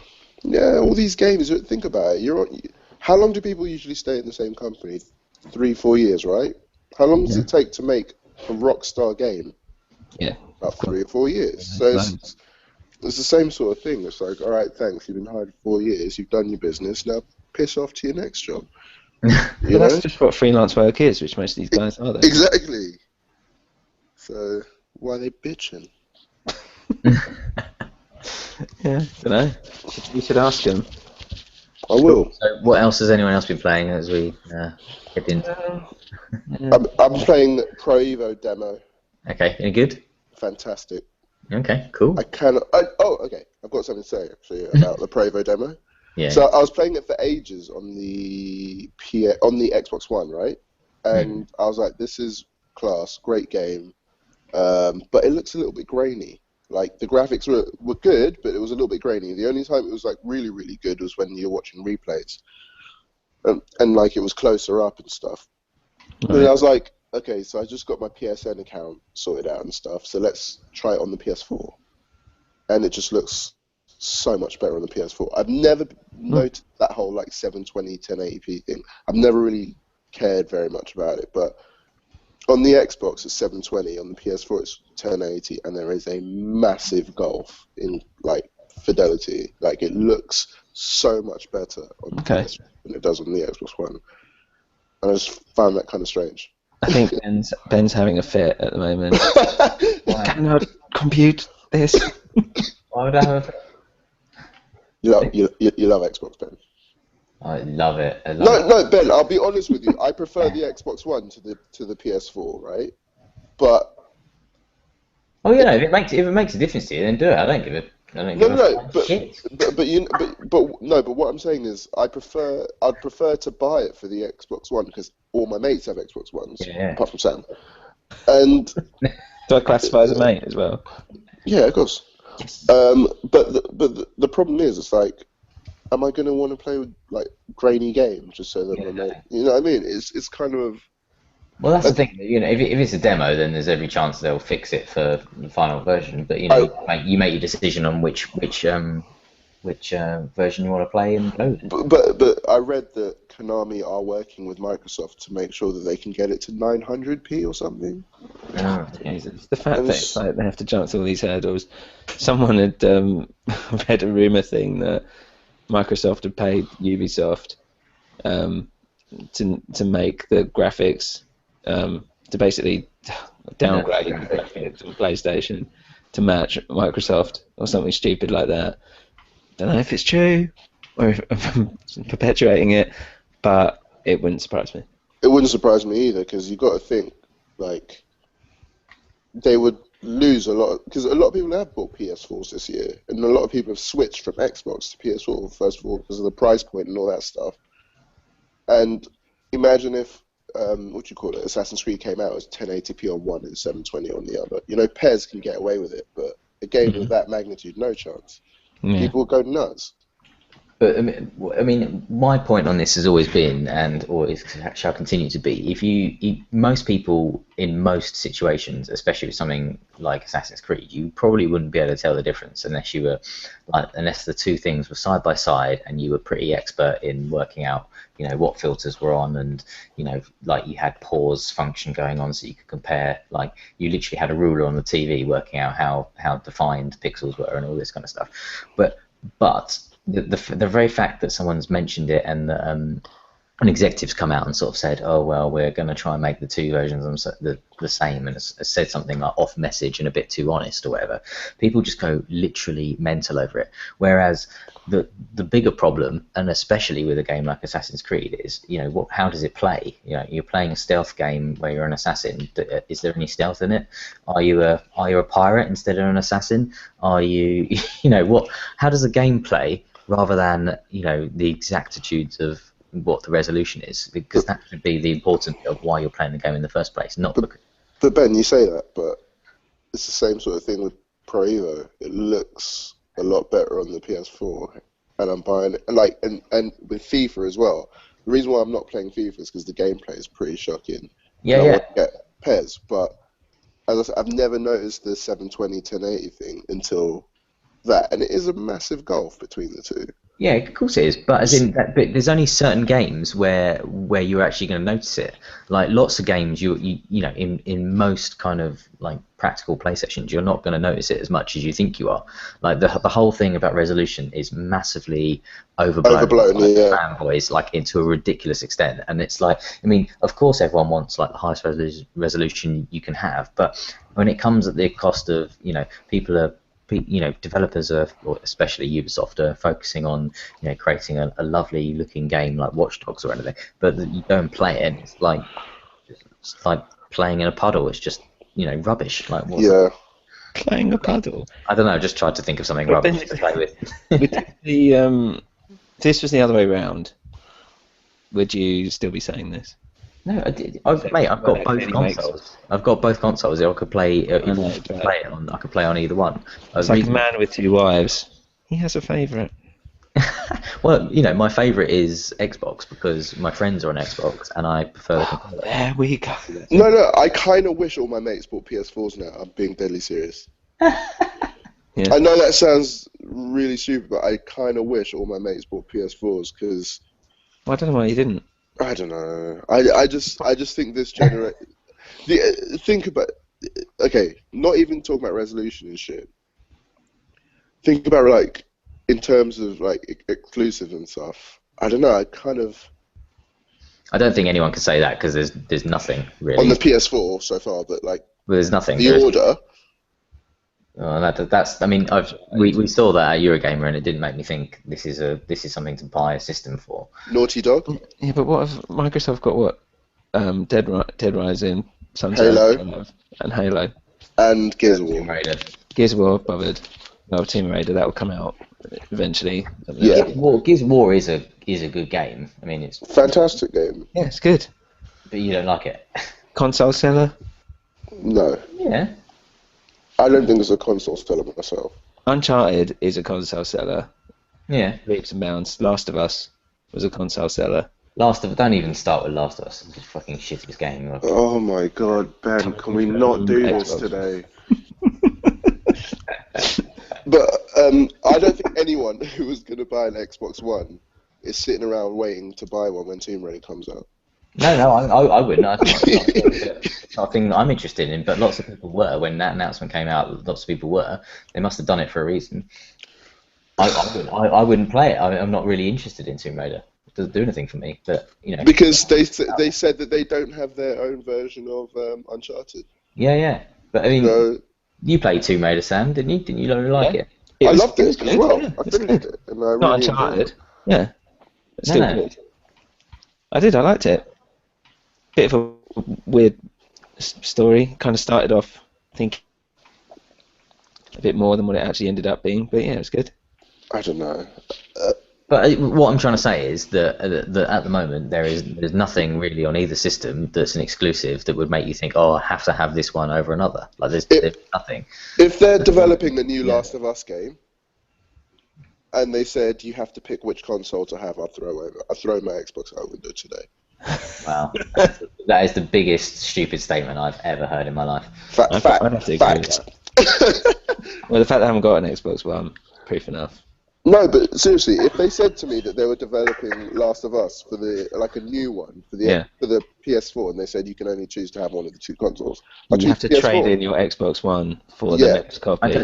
[SPEAKER 3] Yeah, all these games, think about it. How long do people usually stay in the same company? 3-4 years, right? How long does it take to make a Rockstar game?
[SPEAKER 1] Yeah.
[SPEAKER 3] About 3 or 4 years. So it's the same sort of thing. It's like, all right, thanks, you've been hired for 4 years, you've done your business, now piss off to your next job.
[SPEAKER 1] That's just what freelance work is, which most of these guys are.
[SPEAKER 3] Exactly. So why are they bitching?
[SPEAKER 1] Yeah, I don't know. You should ask them.
[SPEAKER 3] I will.
[SPEAKER 2] So what else has anyone else been playing as we get into?
[SPEAKER 3] I'm playing Pro Evo demo.
[SPEAKER 2] Okay, any good?
[SPEAKER 3] Fantastic.
[SPEAKER 2] Okay, cool.
[SPEAKER 3] Okay. I've got something to say actually about the Pro Evo demo.
[SPEAKER 2] Yeah.
[SPEAKER 3] So I was playing it for ages on the Xbox One, right? And I was like, this is class, great game, but it looks a little bit grainy. Like the graphics were good, but it was a little bit grainy. The only time it was like really, really good was when you're watching replays, and like it was closer up and stuff. Right. And I was like, okay, so I just got my PSN account sorted out and stuff, so let's try it on the PS4, and it just looks so much better on the PS4. I've never noticed that whole like 720 1080p thing. I've never really cared very much about it, but on the Xbox it's 720, on the PS4 it's 1080, and there is a massive gulf in like fidelity. Like it looks so much better on the PS4 than it does on the Xbox One, and I just found that kind of strange.
[SPEAKER 1] I think Ben's having a fit at the moment. I cannot compute this.
[SPEAKER 2] Why would I have a fit?
[SPEAKER 3] You love Xbox, Ben.
[SPEAKER 2] I love it.
[SPEAKER 3] No, Ben. I'll be honest with you. I prefer the Xbox One to the PS4, right? But
[SPEAKER 2] if it makes a difference to you, then do it. I don't give a shit.
[SPEAKER 3] But what I'm saying is, I'd prefer to buy it for the Xbox One because all my mates have Xbox Ones, apart from Sam. And
[SPEAKER 1] do I classify as a mate as well?
[SPEAKER 3] Yeah, of course. Yes. But the problem is, it's like, am I going to want to play with like grainy games just so that my mate? You know what I mean? It's kind of.
[SPEAKER 2] Well, that's the thing. If it's a demo, then there's every chance they'll fix it for the final version. But you make your decision on which version you want to play and go with.
[SPEAKER 3] But I read that Konami are working with Microsoft to make sure that they can get it to 900p or something.
[SPEAKER 2] Oh,
[SPEAKER 1] Jesus. The fact that it's like they have to jump through all these hurdles. Someone had read a rumor thing that Microsoft had paid Ubisoft to make the graphics, to basically downgrade the graphics of PlayStation to match Microsoft or something stupid like that. Don't know if it's true or if I'm perpetuating it, but it wouldn't surprise me.
[SPEAKER 3] It wouldn't surprise me either, because you've got to think, like, they would lose a lot, because a lot of people have bought PS4s this year, and a lot of people have switched from Xbox to PS4, first of all, because of the price point and all that stuff. And imagine if, Assassin's Creed came out as 1080p on one and 720 on the other. PES can get away with it, but a game of that magnitude, no chance.
[SPEAKER 1] Yeah.
[SPEAKER 3] People will go nuts.
[SPEAKER 2] But I mean, my point on this has always been, or it shall continue to be, most people in most situations, especially with something like Assassin's Creed, you probably wouldn't be able to tell the difference unless the two things were side by side and you were pretty expert in working out, what filters were on, and like you had pause function going on so you could compare. Like you literally had a ruler on the TV working out how defined pixels were and all this kind of stuff. But the very fact that someone's mentioned it and that an executive's come out and sort of said, oh, well, we're going to try and make the two versions the same, and has said something like off message and a bit too honest or whatever, people just go literally mental over it. Whereas the bigger problem, and especially with a game like Assassin's Creed, is, how does it play? You're playing a stealth game where you're an assassin. Is there any stealth in it? Are you a pirate instead of an assassin? Are you, how does the game play rather than, the exactitudes of what the resolution is, because that should be the importance of why you're playing the game in the first place.
[SPEAKER 3] But Ben, you say that, but it's the same sort of thing with Pro Evo. It looks a lot better on the PS4, and I'm buying it. And with FIFA as well. The reason why I'm not playing FIFA is because the gameplay is pretty shocking.
[SPEAKER 2] Yeah.
[SPEAKER 3] I want to get PES, but as I said, I've never noticed the 720 1080 thing until that, and it is a massive gulf between the two.
[SPEAKER 2] Yeah, of course it is, but but there's only certain games where you're actually going to notice it. Like lots of games, in most kind of like practical play sessions, you're not going to notice it as much as you think you are. Like the whole thing about resolution is massively overblown fanboys, like into a ridiculous extent. And it's like, I mean, of course everyone wants like the highest resolution you can have, but when it comes at the cost of, developers are, or especially Ubisoft, are focusing on creating a lovely looking game like Watch Dogs or anything, but you don't play it, it's like playing in a puddle. It's just rubbish. Like
[SPEAKER 1] playing a puddle.
[SPEAKER 2] I don't know. I just tried to think of something rubbish to play with.
[SPEAKER 1] This was the other way round. Would you still be saying this?
[SPEAKER 2] No, mate. I've got both consoles. I've got both consoles. I could play. I could play on either one.
[SPEAKER 1] It's like a man with two wives. He has a favourite.
[SPEAKER 2] Well, my favourite is Xbox because my friends are on Xbox and I prefer the controller.
[SPEAKER 1] There we go.
[SPEAKER 3] No, I kind of wish all my mates bought PS4s now. I'm being deadly serious.
[SPEAKER 1] Yeah.
[SPEAKER 3] I know that sounds really stupid, but I kind of wish all my mates bought PS4s because.
[SPEAKER 1] Well, I don't know why you didn't.
[SPEAKER 3] I don't know. I just think this generation. Think about. Okay, not even talking about resolution and shit. Think about like in terms of like exclusive and stuff. I don't know.
[SPEAKER 2] I don't think anyone can say that because there's nothing really
[SPEAKER 3] on the PS4 so far, but like.
[SPEAKER 2] Well, there's nothing.
[SPEAKER 3] The Order.
[SPEAKER 2] That's. I mean, we saw that at Eurogamer, and it didn't make me think this is something to buy a system for.
[SPEAKER 3] Naughty Dog.
[SPEAKER 1] Yeah, but what if Microsoft got what? Dead Rising,
[SPEAKER 3] Halo,
[SPEAKER 1] and Halo,
[SPEAKER 3] and Gears of War.
[SPEAKER 1] Gears of War, bothered. No, Team Raider, that will come out eventually.
[SPEAKER 3] Yeah.
[SPEAKER 2] Gears of War is a good game. I mean, it's
[SPEAKER 3] fantastic game.
[SPEAKER 1] Yeah, it's good.
[SPEAKER 2] But you don't like it.
[SPEAKER 1] Console seller?
[SPEAKER 3] No.
[SPEAKER 2] Yeah.
[SPEAKER 3] I don't think it's a console seller myself.
[SPEAKER 1] Uncharted is a console seller.
[SPEAKER 2] Yeah.
[SPEAKER 1] Leaps and bounds. Last of Us was a console seller.
[SPEAKER 2] Don't even start with Last of Us. It's a fucking shittiest game.
[SPEAKER 3] Oh my god, Ben, can we not do this
[SPEAKER 1] Xbox.
[SPEAKER 3] today? But I don't think anyone who was going to buy an Xbox One is sitting around waiting to buy one when Tomb Raider comes out.
[SPEAKER 2] No, I wouldn't. It's not a thing that I'm interested in, but lots of people were. When that announcement came out, lots of people were. They must have done it for a reason. I wouldn't play it. I'm not really interested in Tomb Raider. It doesn't do anything for me, but, you know.
[SPEAKER 3] Because they said that they don't have their own version of Uncharted.
[SPEAKER 2] Yeah. But, I mean,
[SPEAKER 3] So,
[SPEAKER 2] you played Tomb Raider, Sam, didn't you? Didn't you really like it?
[SPEAKER 3] I loved it as
[SPEAKER 1] good,
[SPEAKER 3] well.
[SPEAKER 1] yeah,
[SPEAKER 3] I
[SPEAKER 1] it's
[SPEAKER 3] finished
[SPEAKER 1] good.
[SPEAKER 3] it, and I really
[SPEAKER 1] Not
[SPEAKER 3] enjoyed
[SPEAKER 1] Uncharted.
[SPEAKER 3] it.
[SPEAKER 1] Yeah. It's still
[SPEAKER 2] No.
[SPEAKER 1] good. I did. I liked it. Bit of a weird story. Kind of started off thinking a bit more than what it actually ended up being, but yeah, it was good.
[SPEAKER 3] I don't know.
[SPEAKER 2] But what I'm trying to say is that at the moment there's nothing really on either system that's an exclusive that would make you think, oh, I have to have this one over another. Like there's nothing.
[SPEAKER 3] If they're developing a new Last of Us game, and they said you have to pick which console to have, I'd throw my Xbox out the window today.
[SPEAKER 2] Wow, that is the biggest stupid statement I've ever heard in my life.
[SPEAKER 1] I'd have to agree with Well, the fact that I haven't got an Xbox One, proof enough.
[SPEAKER 3] No, but seriously, if they said to me that they were developing Last of Us for a new one for the PS4, and they said you can only choose to have one of the two consoles,
[SPEAKER 1] You have to trade in your Xbox One for the next copy.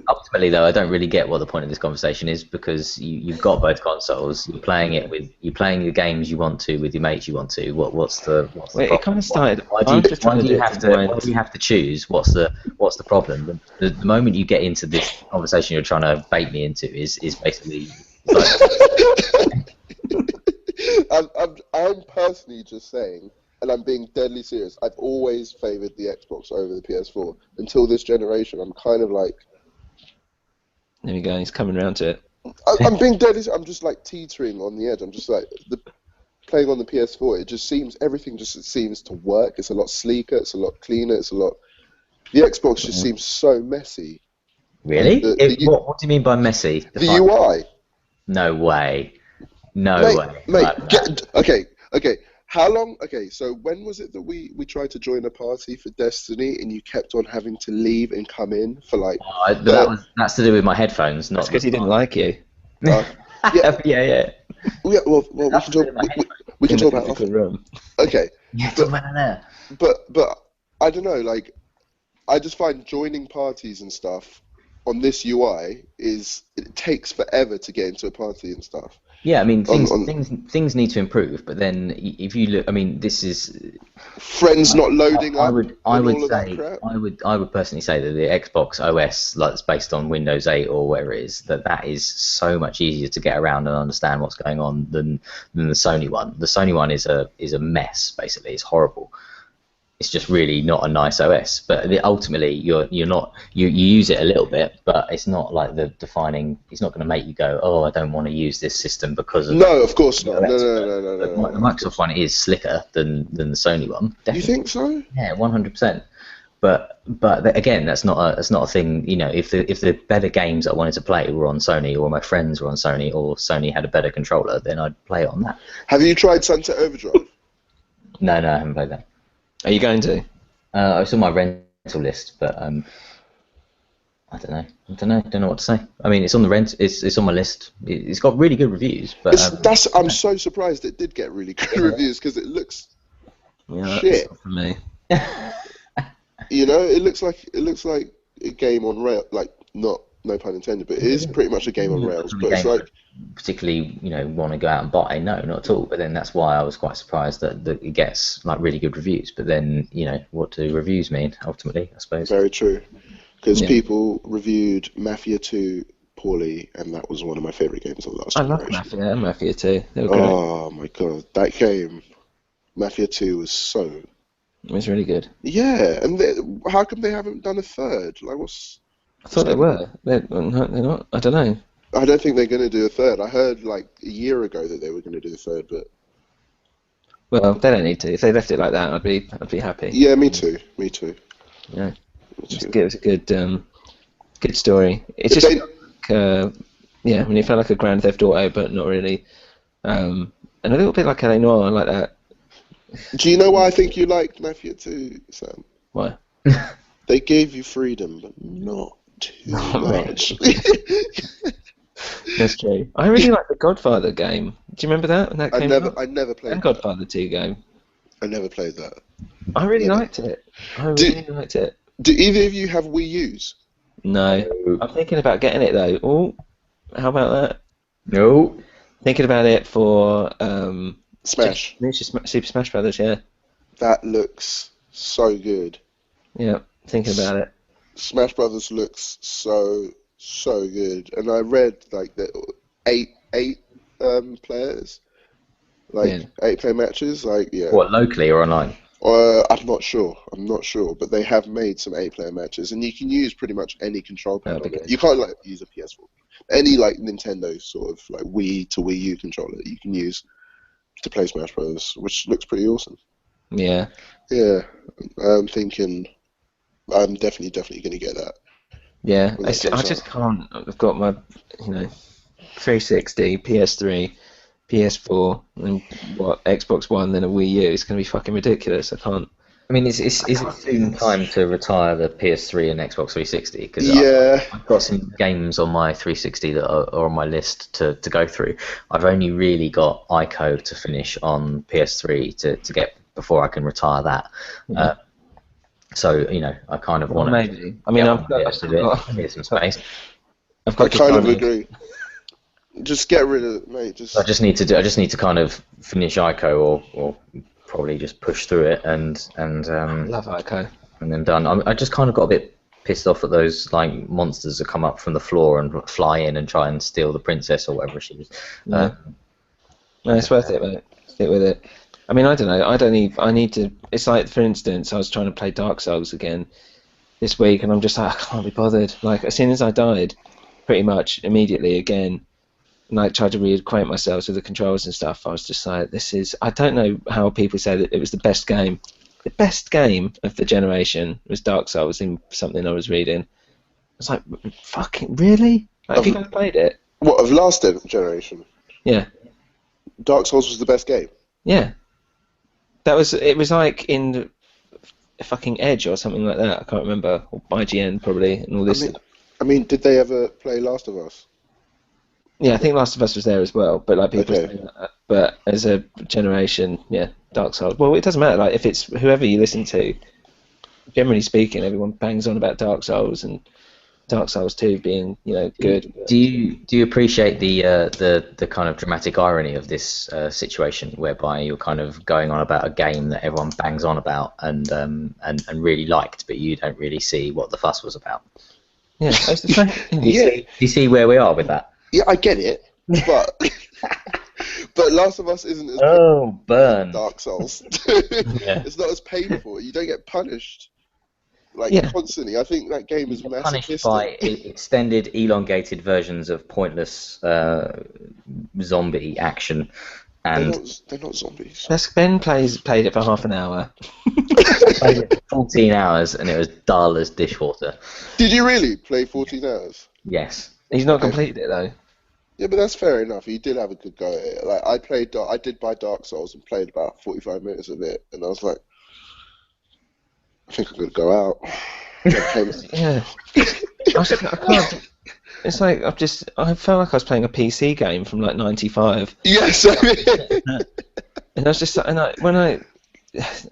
[SPEAKER 2] Ultimately, though, I don't really get what the point of this conversation is, because you've got both consoles. You're playing the games you want to with your mates you want to. What's the problem?
[SPEAKER 1] It kind of started.
[SPEAKER 2] Why do you have to choose? What's the problem? The moment you get into this conversation you're trying to bait me into is basically.
[SPEAKER 3] I'm personally just saying, and I'm being deadly serious. I've always favoured the Xbox over the PS4 until this generation. I'm kind of like.
[SPEAKER 1] There we go. He's coming around to it.
[SPEAKER 3] I'm being deadly. I'm just like teetering on the edge. I'm just like playing on the PS4. Everything just seems to work. It's a lot sleeker. It's a lot cleaner. The Xbox just seems so messy.
[SPEAKER 2] Really? What do you mean by messy?
[SPEAKER 3] The UI.
[SPEAKER 2] No way. No way.
[SPEAKER 3] Mate, okay. How long? Okay, so when was it that we tried to join a party for Destiny and you kept on having to leave and come in for like?
[SPEAKER 2] That's to do with my headphones, not.
[SPEAKER 1] That's because he didn't like you.
[SPEAKER 2] Yeah.
[SPEAKER 3] Yeah. Well, we can talk about
[SPEAKER 1] the room.
[SPEAKER 3] Okay.
[SPEAKER 2] Yeah, talk about that.
[SPEAKER 3] But I don't know. Like, I just find joining parties and stuff on this UI it takes forever to get into a party and stuff.
[SPEAKER 2] Yeah, I mean things need to improve, but then if you look, I mean, this is
[SPEAKER 3] friends not loading up.
[SPEAKER 2] I would personally say that the Xbox OS, like it's based on Windows 8 or whatever it is, that is so much easier to get around and understand what's going on than the Sony one. The Sony one is a mess, basically. It's horrible. It's just really not a nice OS. But ultimately, you use it a little bit, but it's not like the defining. It's not going to make you go, oh, I don't want to use this system because of.
[SPEAKER 3] No, of course not. No.
[SPEAKER 2] The Microsoft one is slicker than the Sony one. Definitely.
[SPEAKER 3] You think so?
[SPEAKER 2] Yeah, 100%. But again, that's not a thing. You know, if the better games I wanted to play were on Sony, or my friends were on Sony, or Sony had a better controller, then I'd play it on that.
[SPEAKER 3] Have you tried Sunset Overdrive?
[SPEAKER 2] No, I haven't played that.
[SPEAKER 1] Are you going to?
[SPEAKER 2] It's on my rental list, but I don't know. Don't know what to say. I mean, it's on the rent. It's on my list. It's got really good reviews, but
[SPEAKER 3] I'm so surprised it did get really good reviews because it looks shit.
[SPEAKER 1] Not for me.
[SPEAKER 3] You know, it looks like a game on rail, like no pun intended, but it is pretty much a game on rails. But it's like
[SPEAKER 2] particularly, want to go out and buy. No, not at all. But then that's why I was quite surprised that it gets like really good reviews. But then, what do reviews mean ultimately? I suppose.
[SPEAKER 3] Very true, because people reviewed Mafia 2 poorly, and that was one of my favorite games of last generation.
[SPEAKER 1] I love Mafia 2. They were great.
[SPEAKER 3] Oh my god, that game, Mafia 2 was so.
[SPEAKER 1] It was really good.
[SPEAKER 3] Yeah, and how come they haven't done a third? Like,
[SPEAKER 1] I thought they were. They're not. I don't know.
[SPEAKER 3] I don't think they're going to do a third. I heard like a year ago that they were going to do a third, but
[SPEAKER 1] well, they don't need to. If they left it like that, I'd be happy.
[SPEAKER 3] Yeah, me too.
[SPEAKER 1] Yeah, it was a good story. It's just when you feel like a Grand Theft Auto, but not really and a little bit like LA Noire, like that.
[SPEAKER 3] Do you know why I think you liked Mafia 2, Sam?
[SPEAKER 1] Why?
[SPEAKER 3] They gave you freedom, but not too much.
[SPEAKER 1] That's true. I really like the Godfather game. Do you remember that when that came out?
[SPEAKER 3] I never played
[SPEAKER 1] And
[SPEAKER 3] that.
[SPEAKER 1] Godfather 2 game.
[SPEAKER 3] I never played that.
[SPEAKER 1] I really
[SPEAKER 3] Never.
[SPEAKER 1] liked it. I really liked it.
[SPEAKER 3] Do either of you have Wii U's?
[SPEAKER 1] No, I'm thinking about getting it though. Oh, how about that?
[SPEAKER 2] No.
[SPEAKER 1] Thinking about it for
[SPEAKER 3] Smash.
[SPEAKER 1] Super Smash Brothers. Yeah,
[SPEAKER 3] That looks so good.
[SPEAKER 1] yeah. Thinking about it.
[SPEAKER 3] Smash Brothers looks so good. And I read like the eight players, like 8-player matches. Like
[SPEAKER 2] What, locally or online?
[SPEAKER 3] I'm not sure, but they have made some 8-player matches, and you can use pretty much any control pad on it. You can't like use a PS4. Any like Nintendo sort of like Wii to Wii U controller you can use to play Smash Bros, which looks pretty awesome.
[SPEAKER 1] Yeah.
[SPEAKER 3] Yeah, I'm thinking I'm definitely going to get that.
[SPEAKER 1] Yeah,
[SPEAKER 3] When
[SPEAKER 1] I
[SPEAKER 3] that comes
[SPEAKER 1] just
[SPEAKER 3] out.
[SPEAKER 1] can't. I've got my, 360, PS3, PS4, and Xbox One, then a Wii U. It's going to be fucking ridiculous. I can't.
[SPEAKER 2] I mean, is it soon time to retire the PS3 and Xbox 360? Because
[SPEAKER 3] Yeah,
[SPEAKER 2] I've got some games on my 360 that are on my list to go through. I've only really got Ico to finish on PS3 to get before I can retire that. So I kind of want to.
[SPEAKER 1] Maybe. I mean, I've got
[SPEAKER 2] some space.
[SPEAKER 1] I've got
[SPEAKER 3] I kind of
[SPEAKER 1] Katana.
[SPEAKER 3] agree. Just get rid of it, mate.
[SPEAKER 2] I just need to kind of finish Ico or probably just push through it and
[SPEAKER 1] Love Ico.
[SPEAKER 2] and then done. I just kind of got a bit pissed off at those like monsters that come up from the floor and fly in and try and steal the princess or whatever she was.
[SPEAKER 1] No, it's worth it, mate. Stick with it. I mean, I don't know. I need to. It's like, for instance, I was trying to play Dark Souls again this week, and I'm just like, I can't be bothered. Like, as soon as I died, pretty much immediately again, and I tried to reacquaint myself with the controls and stuff, I was just like, this is. I don't know how people say that it was the best game. The best game of the generation was Dark Souls in something I was reading. I was like, fucking really? Like, have you guys played it?
[SPEAKER 3] What, of last generation?
[SPEAKER 1] Yeah.
[SPEAKER 3] Dark Souls was the best game.
[SPEAKER 1] Yeah. It was like in fucking Edge or something like that. I can't remember. Or IGN probably, and all this.
[SPEAKER 3] I mean, did they ever play Last of Us?
[SPEAKER 1] Yeah, I think Last of Us was there as well. But like people
[SPEAKER 3] Okay.
[SPEAKER 1] say that. But as a generation, yeah, Dark Souls. Well, it doesn't matter. Like if it's whoever you listen to, generally speaking, everyone bangs on about Dark Souls and Dark Souls 2 being, good.
[SPEAKER 2] Do you appreciate the kind of dramatic irony of this situation, whereby you're kind of going on about a game that everyone bangs on about and really liked, but you don't really see what the fuss was about?
[SPEAKER 1] Yeah, it's the same.
[SPEAKER 3] Yeah.
[SPEAKER 2] Do you see where we are with that?
[SPEAKER 3] Yeah, I get it, but but Last of Us isn't as
[SPEAKER 2] Oh, burn!
[SPEAKER 3] as Dark Souls.
[SPEAKER 2] Yeah.
[SPEAKER 3] It's not as painful. You don't get punished
[SPEAKER 1] Yeah.
[SPEAKER 3] constantly. I think that game is
[SPEAKER 2] Punished
[SPEAKER 3] masochistic.
[SPEAKER 2] by extended, elongated versions of pointless zombie action, and
[SPEAKER 3] They're not zombies.
[SPEAKER 1] Ben played it for half an hour.
[SPEAKER 2] played it for 14 hours, and it was dull as dishwater.
[SPEAKER 3] Did you really play 14 hours?
[SPEAKER 2] Yes.
[SPEAKER 1] He's not completed it though.
[SPEAKER 3] Yeah, but that's fair enough. He did have a good go at it. Like I did buy Dark Souls and played about 45 minutes of it, and I was like, I think I'm gonna go out.
[SPEAKER 1] Yeah. I can't. It's like I felt like I was playing a PC game from like '95,
[SPEAKER 3] Yes, I mean,
[SPEAKER 1] and I was just when I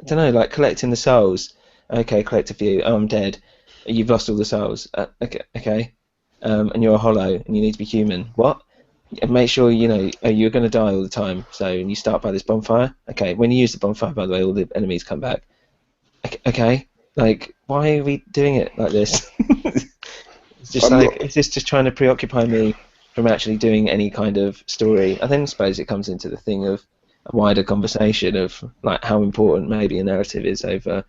[SPEAKER 1] don't know, like collecting the souls. Okay, collect a few. Oh, I'm dead. You've lost all the souls. Okay. And you're a hollow, and you need to be human. What? And make sure you're going to die all the time. So you start by this bonfire. Okay. When you use the bonfire, by the way, all the enemies come back. Okay. Like, why are we doing it like this? It's just is this just trying to preoccupy me from actually doing any kind of story? I then suppose it comes into the thing of a wider conversation of like how important maybe a narrative is over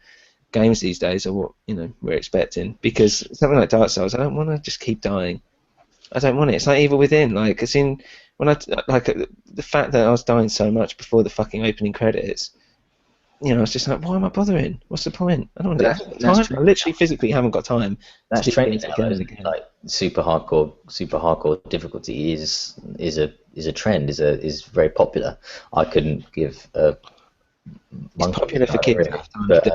[SPEAKER 1] games these days, or what we're expecting. Because something like Dark Souls, I don't want to just keep dying. I don't want it. It's like Evil Within. Like the fact that I was dying so much before the fucking opening credits. I was just like, why am I bothering? What's the point? I don't want to
[SPEAKER 2] That's
[SPEAKER 1] time.
[SPEAKER 2] true.
[SPEAKER 1] I literally physically haven't got time.
[SPEAKER 2] That's
[SPEAKER 1] to do
[SPEAKER 2] training
[SPEAKER 1] things again and
[SPEAKER 2] now,
[SPEAKER 1] again.
[SPEAKER 2] like super hardcore difficulty is a is a trend, is very popular. I couldn't give a
[SPEAKER 1] It's popular for kids,
[SPEAKER 2] really, but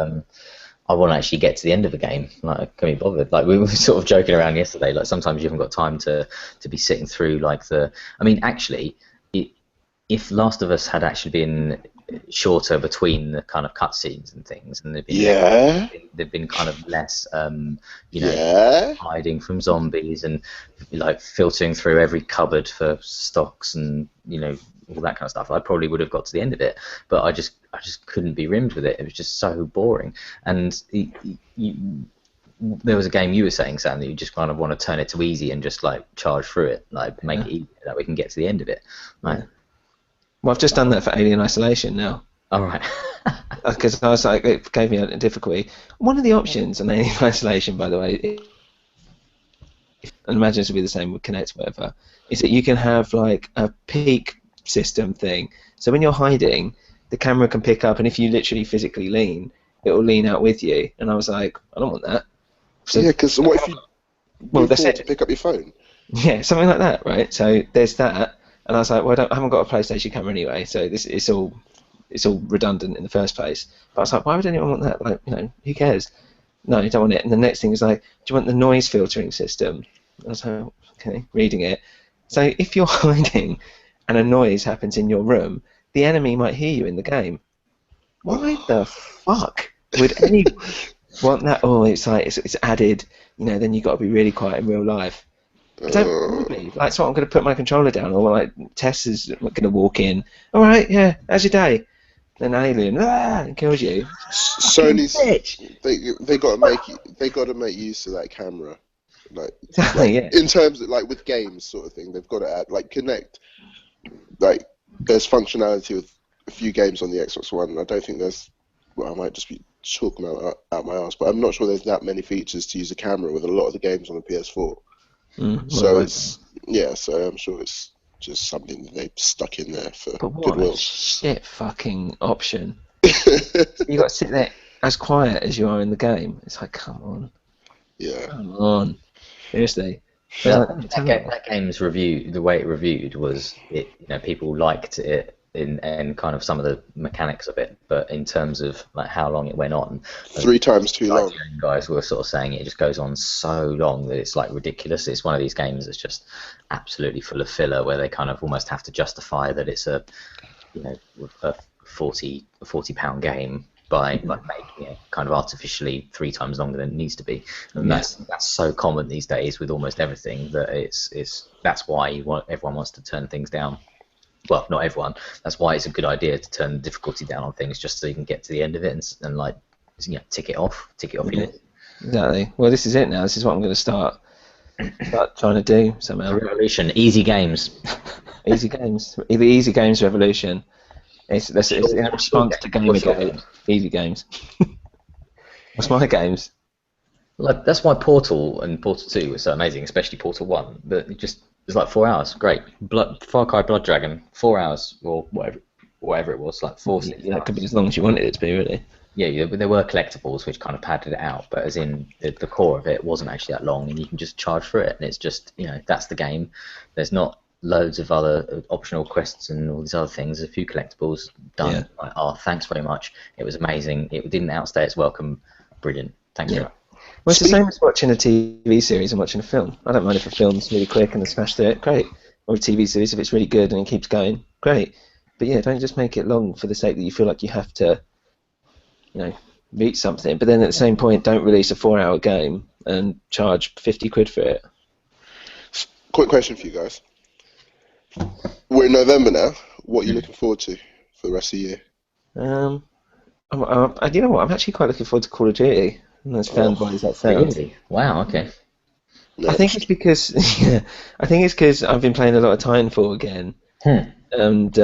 [SPEAKER 2] I want to actually get to the end of a game. Like, can we be bothered? Like, we were sort of joking around yesterday. Like, sometimes you haven't got time to be sitting through like the. I mean, actually, if Last of Us had actually been shorter between the kind of cutscenes and things, and they've been kind of less, hiding from zombies and like filtering through every cupboard for stocks and all that kind of stuff, I probably would have got to the end of it. But I just couldn't be rimmed with it. It was just so boring. And there was a game you were saying, Sam, that you just kind of want to turn it to easy and just like charge through it, like make it easy that we can get to the end of it. Like,
[SPEAKER 1] well, I've just done that for Alien Isolation now.
[SPEAKER 2] All right.
[SPEAKER 1] Because I was like, it gave me a difficulty. One of the options on Alien Isolation, by the way, and imagine this will be the same with Kinect, whatever, is that you can have like a peak system thing. So when you're hiding, the camera can pick up, and if you literally physically lean, it will lean out with you. And I was like, I don't want that. So,
[SPEAKER 3] yeah, because what if you to pick up your phone?
[SPEAKER 1] Yeah, something like that, right? So there's that. And I was like, well, I haven't got a PlayStation camera anyway, so it's all redundant in the first place. But I was like, why would anyone want that? Like, who cares? No, you don't want it. And the next thing was like, do you want the noise filtering system? I was like, okay, reading it. So if you're hiding and a noise happens in your room, the enemy might hear you in the game. Why the fuck would anyone want that? Oh, it's like it's added. Then you got to be really quiet in real life. I don't believe. Like, so I'm going to put my controller down, or like Tess is going to walk in. All right, yeah, how's your day? Then Alien, and kills you.
[SPEAKER 3] Sony's they got to make use of that camera, like
[SPEAKER 1] yeah.
[SPEAKER 3] In terms of like with games sort of thing, they've got to add like Kinect. Like, there's functionality with a few games on the Xbox One, and I don't think there's. Well, I might just be talking out my ass, but I'm not sure there's that many features to use a camera with a lot of the games on the PS4. So so I'm sure it's just something that they've stuck in there for goodwill.
[SPEAKER 1] A shit fucking option. You got to sit there as quiet as you are in the game. It's like, come on.
[SPEAKER 3] Yeah.
[SPEAKER 1] Come on. Seriously.
[SPEAKER 2] That game's review, the way it reviewed was, people liked it and kind of some of the mechanics of it, but in terms of like how long it went on,
[SPEAKER 3] 3 times too long.
[SPEAKER 2] Guys were sort of saying it just goes on so long that it's like ridiculous. It's one of these games that's just absolutely full of filler, where they kind of almost have to justify that it's a £40 game by making it kind of artificially 3 times longer than it needs to be. And that's so common these days with almost everything that that's why everyone wants to turn things down. Well, not everyone. That's why it's a good idea to turn the difficulty down on things, just so you can get to the end of it and like, tick it off your list.
[SPEAKER 1] Exactly. Well, this is it now. This is what I'm going to start trying to do somehow.
[SPEAKER 2] The revolution, easy games.
[SPEAKER 1] Easy games. The Easy Games Revolution. It's in response to Gamergate. Easy games. What's my games?
[SPEAKER 2] Like, that's why Portal and Portal 2 were so amazing, especially Portal 1. But it's like 4 hours. Great. Far Cry Blood Dragon, 4 hours or whatever it was, like 4 6
[SPEAKER 1] that could be as long as you wanted it to be, really.
[SPEAKER 2] Yeah, there were collectibles which kind of padded it out, but as in the core of it wasn't actually that long, and you can just charge through it, and it's just, that's the game. There's not loads of other optional quests and all these other things. A few collectibles done.
[SPEAKER 1] Yeah.
[SPEAKER 2] Like, oh, thanks very much. It was amazing. It didn't outstay its welcome. Brilliant. Thanks very much.
[SPEAKER 1] Well, it's the same as watching a TV series and watching a film. I don't mind if a film's really quick and then smash through it, great. Or a TV series, if it's really good and it keeps going, great. But yeah, don't just make it long for the sake that you feel like you have to, reach something. But then at the same point, don't release a 4-hour game and charge 50 quid for it.
[SPEAKER 3] Quick question for you guys. We're in November now. What are you looking forward to for the rest of the year?
[SPEAKER 1] You know what? I'm actually quite looking forward to Call of Duty. And as fanboy as that sounds.
[SPEAKER 2] Really? Wow. Okay.
[SPEAKER 1] I think it's because I've been playing a lot of Titanfall again, and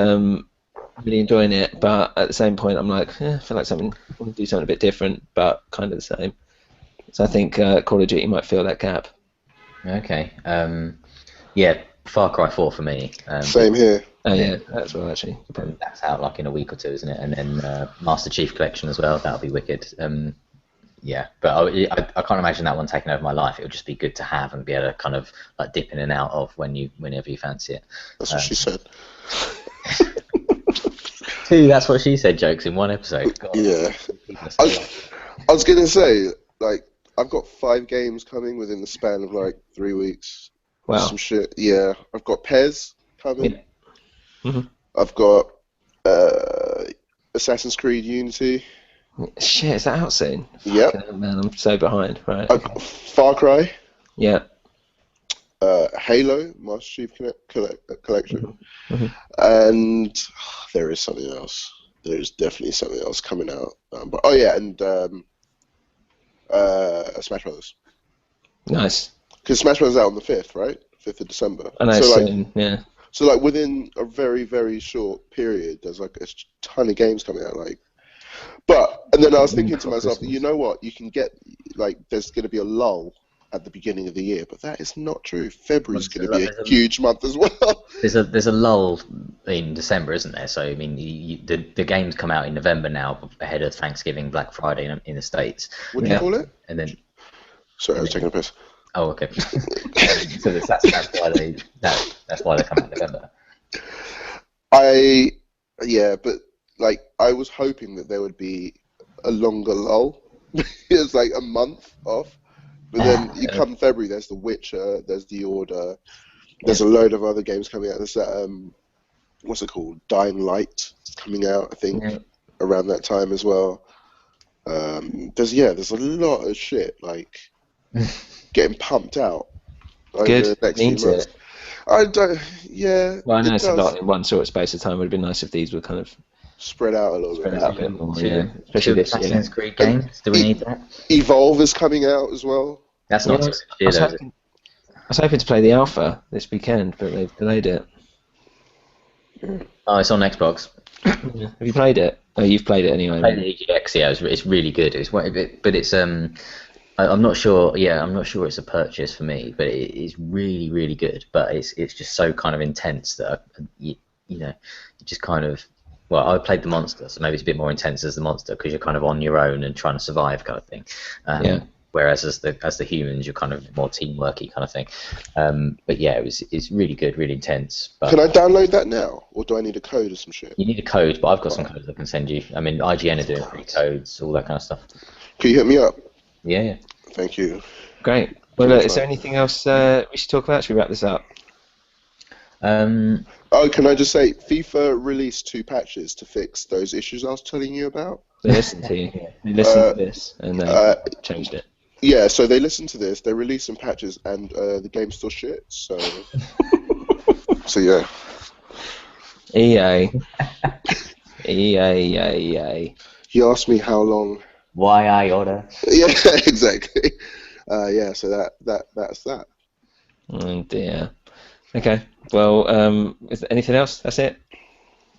[SPEAKER 1] really enjoying it. But at the same point, I'm like, I feel like I want to do something a bit different, but kind of the same. So I think Call of Duty might fill that gap.
[SPEAKER 2] Okay. Yeah, Far Cry 4 for me.
[SPEAKER 3] Same here.
[SPEAKER 1] Oh yeah, that's well actually.
[SPEAKER 2] That's out like in a week or two, isn't it? And then Master Chief Collection as well. That'll be wicked. Yeah, but I can't imagine that one taking over my life. It would just be good to have and be able to kind of like dip in and out of whenever you fancy it.
[SPEAKER 3] That's what she said.
[SPEAKER 2] Two, that's what she said jokes in one episode. God,
[SPEAKER 3] Yeah. I was gonna say, like, I've got 5 games coming within the span of like 3 weeks.
[SPEAKER 1] Wow.
[SPEAKER 3] Some shit. Yeah, I've got Pez coming.
[SPEAKER 1] Yeah. Mhm.
[SPEAKER 3] I've got Assassin's Creed Unity.
[SPEAKER 1] Shit, is that out soon?
[SPEAKER 3] Yep.
[SPEAKER 1] Fucking hell, man, I'm so behind. Right.
[SPEAKER 3] I've got Far Cry.
[SPEAKER 1] Yeah.
[SPEAKER 3] Halo, Master Chief Collection.
[SPEAKER 1] Mhm.
[SPEAKER 3] And there is something else. There's definitely something else coming out. But and Smash Brothers.
[SPEAKER 1] Nice.
[SPEAKER 3] Because Smash Brothers is out on the 5th, right? 5th of December.
[SPEAKER 1] I know,
[SPEAKER 3] so
[SPEAKER 1] soon. Yeah.
[SPEAKER 3] So like within a very, very short period, there's like a ton of games coming out. And then I was thinking to myself, you know what? You can get there's going to be a lull at the beginning of the year, but that is not true. February's going to be a huge month as well.
[SPEAKER 2] There's a lull in December, isn't there? So I mean, the games come out in November now, ahead of Thanksgiving, Black Friday in the States.
[SPEAKER 3] What do you call it?
[SPEAKER 2] And then.
[SPEAKER 3] Sorry, I was taking a piss.
[SPEAKER 2] Oh, okay. So that's why they come out in November.
[SPEAKER 3] But I was hoping that there would be a longer lull. It's like a month off. But then you come February, there's The Witcher, there's The Order, there's a load of other games coming out. There's that, what's it called? Dying Light coming out, I think, around that time as well. There's a lot of shit, getting pumped out over the next few months. I don't, yeah.
[SPEAKER 1] Well, I know it's a lot in one sort of space of time. It would have been nice if these were kind of
[SPEAKER 3] spread out a little bit.
[SPEAKER 1] More, yeah. Especially this year.
[SPEAKER 2] Assassin's Creed games, do we need that?
[SPEAKER 3] Evolve is coming out as well.
[SPEAKER 2] That's not
[SPEAKER 1] I was hoping to play the alpha this weekend, but they've delayed it.
[SPEAKER 2] Oh, it's on Xbox.
[SPEAKER 1] Have you played it? Oh, you've played it anyway.
[SPEAKER 2] Played the EGX, yeah. It's really good. But it's I'm not sure. Yeah, I'm not sure it's a purchase for me, but it is really, really good. But it's just so kind of intense that you just kind of. Well, I played the monster, so maybe it's a bit more intense as the monster because you're kind of on your own and trying to survive, kind of thing. Whereas as the humans, you're kind of more teamworky kind of thing. But yeah, it's really good, really intense. But
[SPEAKER 3] can I download that now, or do I need a code or some shit?
[SPEAKER 2] You need a code, but I've got some codes I can send you. I mean, IGN are doing free codes, all that kind of stuff.
[SPEAKER 3] Can you hit me up?
[SPEAKER 2] Yeah.
[SPEAKER 3] Thank you.
[SPEAKER 1] Great. Well, look, is there anything else we should talk about? Should we wrap this up?
[SPEAKER 3] Can I just say, FIFA released 2 patches to fix those issues I was telling you about.
[SPEAKER 1] They listened to you. They listened to this, and they changed it.
[SPEAKER 3] Yeah, so they listened to this, they released some patches, and the game's still shit, so... so, yeah.
[SPEAKER 1] EA. EA.
[SPEAKER 3] He asked me how long...
[SPEAKER 2] Why I order?
[SPEAKER 3] Yeah, exactly. So that's that.
[SPEAKER 1] Oh, dear. Okay, well, is there anything else? That's it?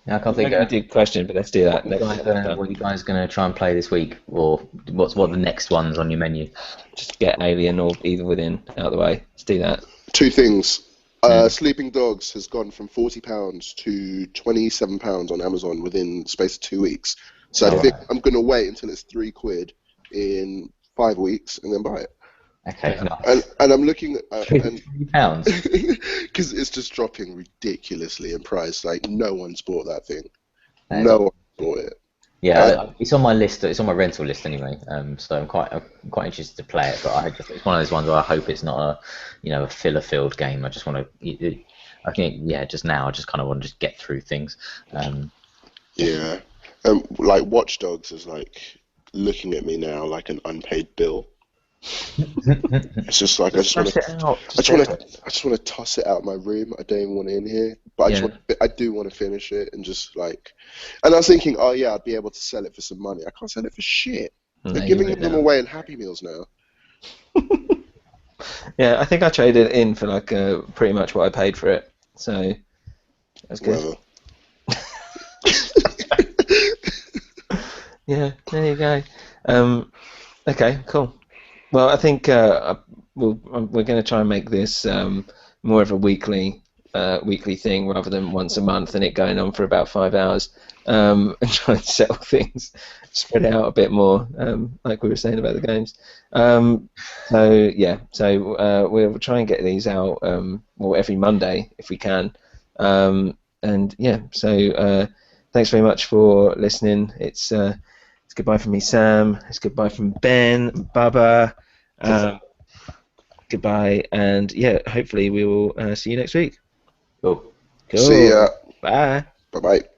[SPEAKER 2] Yeah, I can't think
[SPEAKER 1] of a good question, but let's do that.
[SPEAKER 2] What are you guys going to try and play this week? Or what are the next ones on your menu?
[SPEAKER 1] Just get Alien or Evil Within out of the way. Let's do that.
[SPEAKER 3] 2 things. Sleeping Dogs has gone from £40 to £27 on Amazon within the space of 2 weeks. So I think I'm going to wait until it's £3 in 5 weeks and then buy it.
[SPEAKER 2] Okay. Nice.
[SPEAKER 3] And I'm looking at
[SPEAKER 2] £3
[SPEAKER 3] because it's just dropping ridiculously in price. Like no one's bought that thing. No one bought it.
[SPEAKER 2] Yeah, it's on my list. It's on my rental list anyway. So I'm quite interested to play it. But it's one of those ones where I hope it's not a filler-filled game. I just want to. I think just now I just kind of want to just get through things.
[SPEAKER 3] Yeah, like Watch Dogs is like looking at me now like an unpaid bill. It's just like I just want to toss it out my room. I don't even want it in here, but I do want to finish it and just like. And I was thinking, I'd be able to sell it for some money. I can't sell it for shit. They're giving them away in Happy Meals now.
[SPEAKER 1] Yeah, I think I traded it in for like pretty much what I paid for it. So that's good.
[SPEAKER 3] Well.
[SPEAKER 1] Yeah, there you go. Okay, cool. Well, I think we're going to try and make this more of a weekly weekly thing rather than once a month and it going on for about 5 hours, and try and settle things, spread it out a bit more, like we were saying about the games. So we'll try and get these out every Monday if we can. And yeah, so thanks very much for listening. It's goodbye from me, Sam. It's goodbye from Ben, Bubba. Goodbye, and yeah, hopefully we will see you next week.
[SPEAKER 2] Cool.
[SPEAKER 1] Cool.
[SPEAKER 3] See ya.
[SPEAKER 1] Bye.
[SPEAKER 3] Bye bye.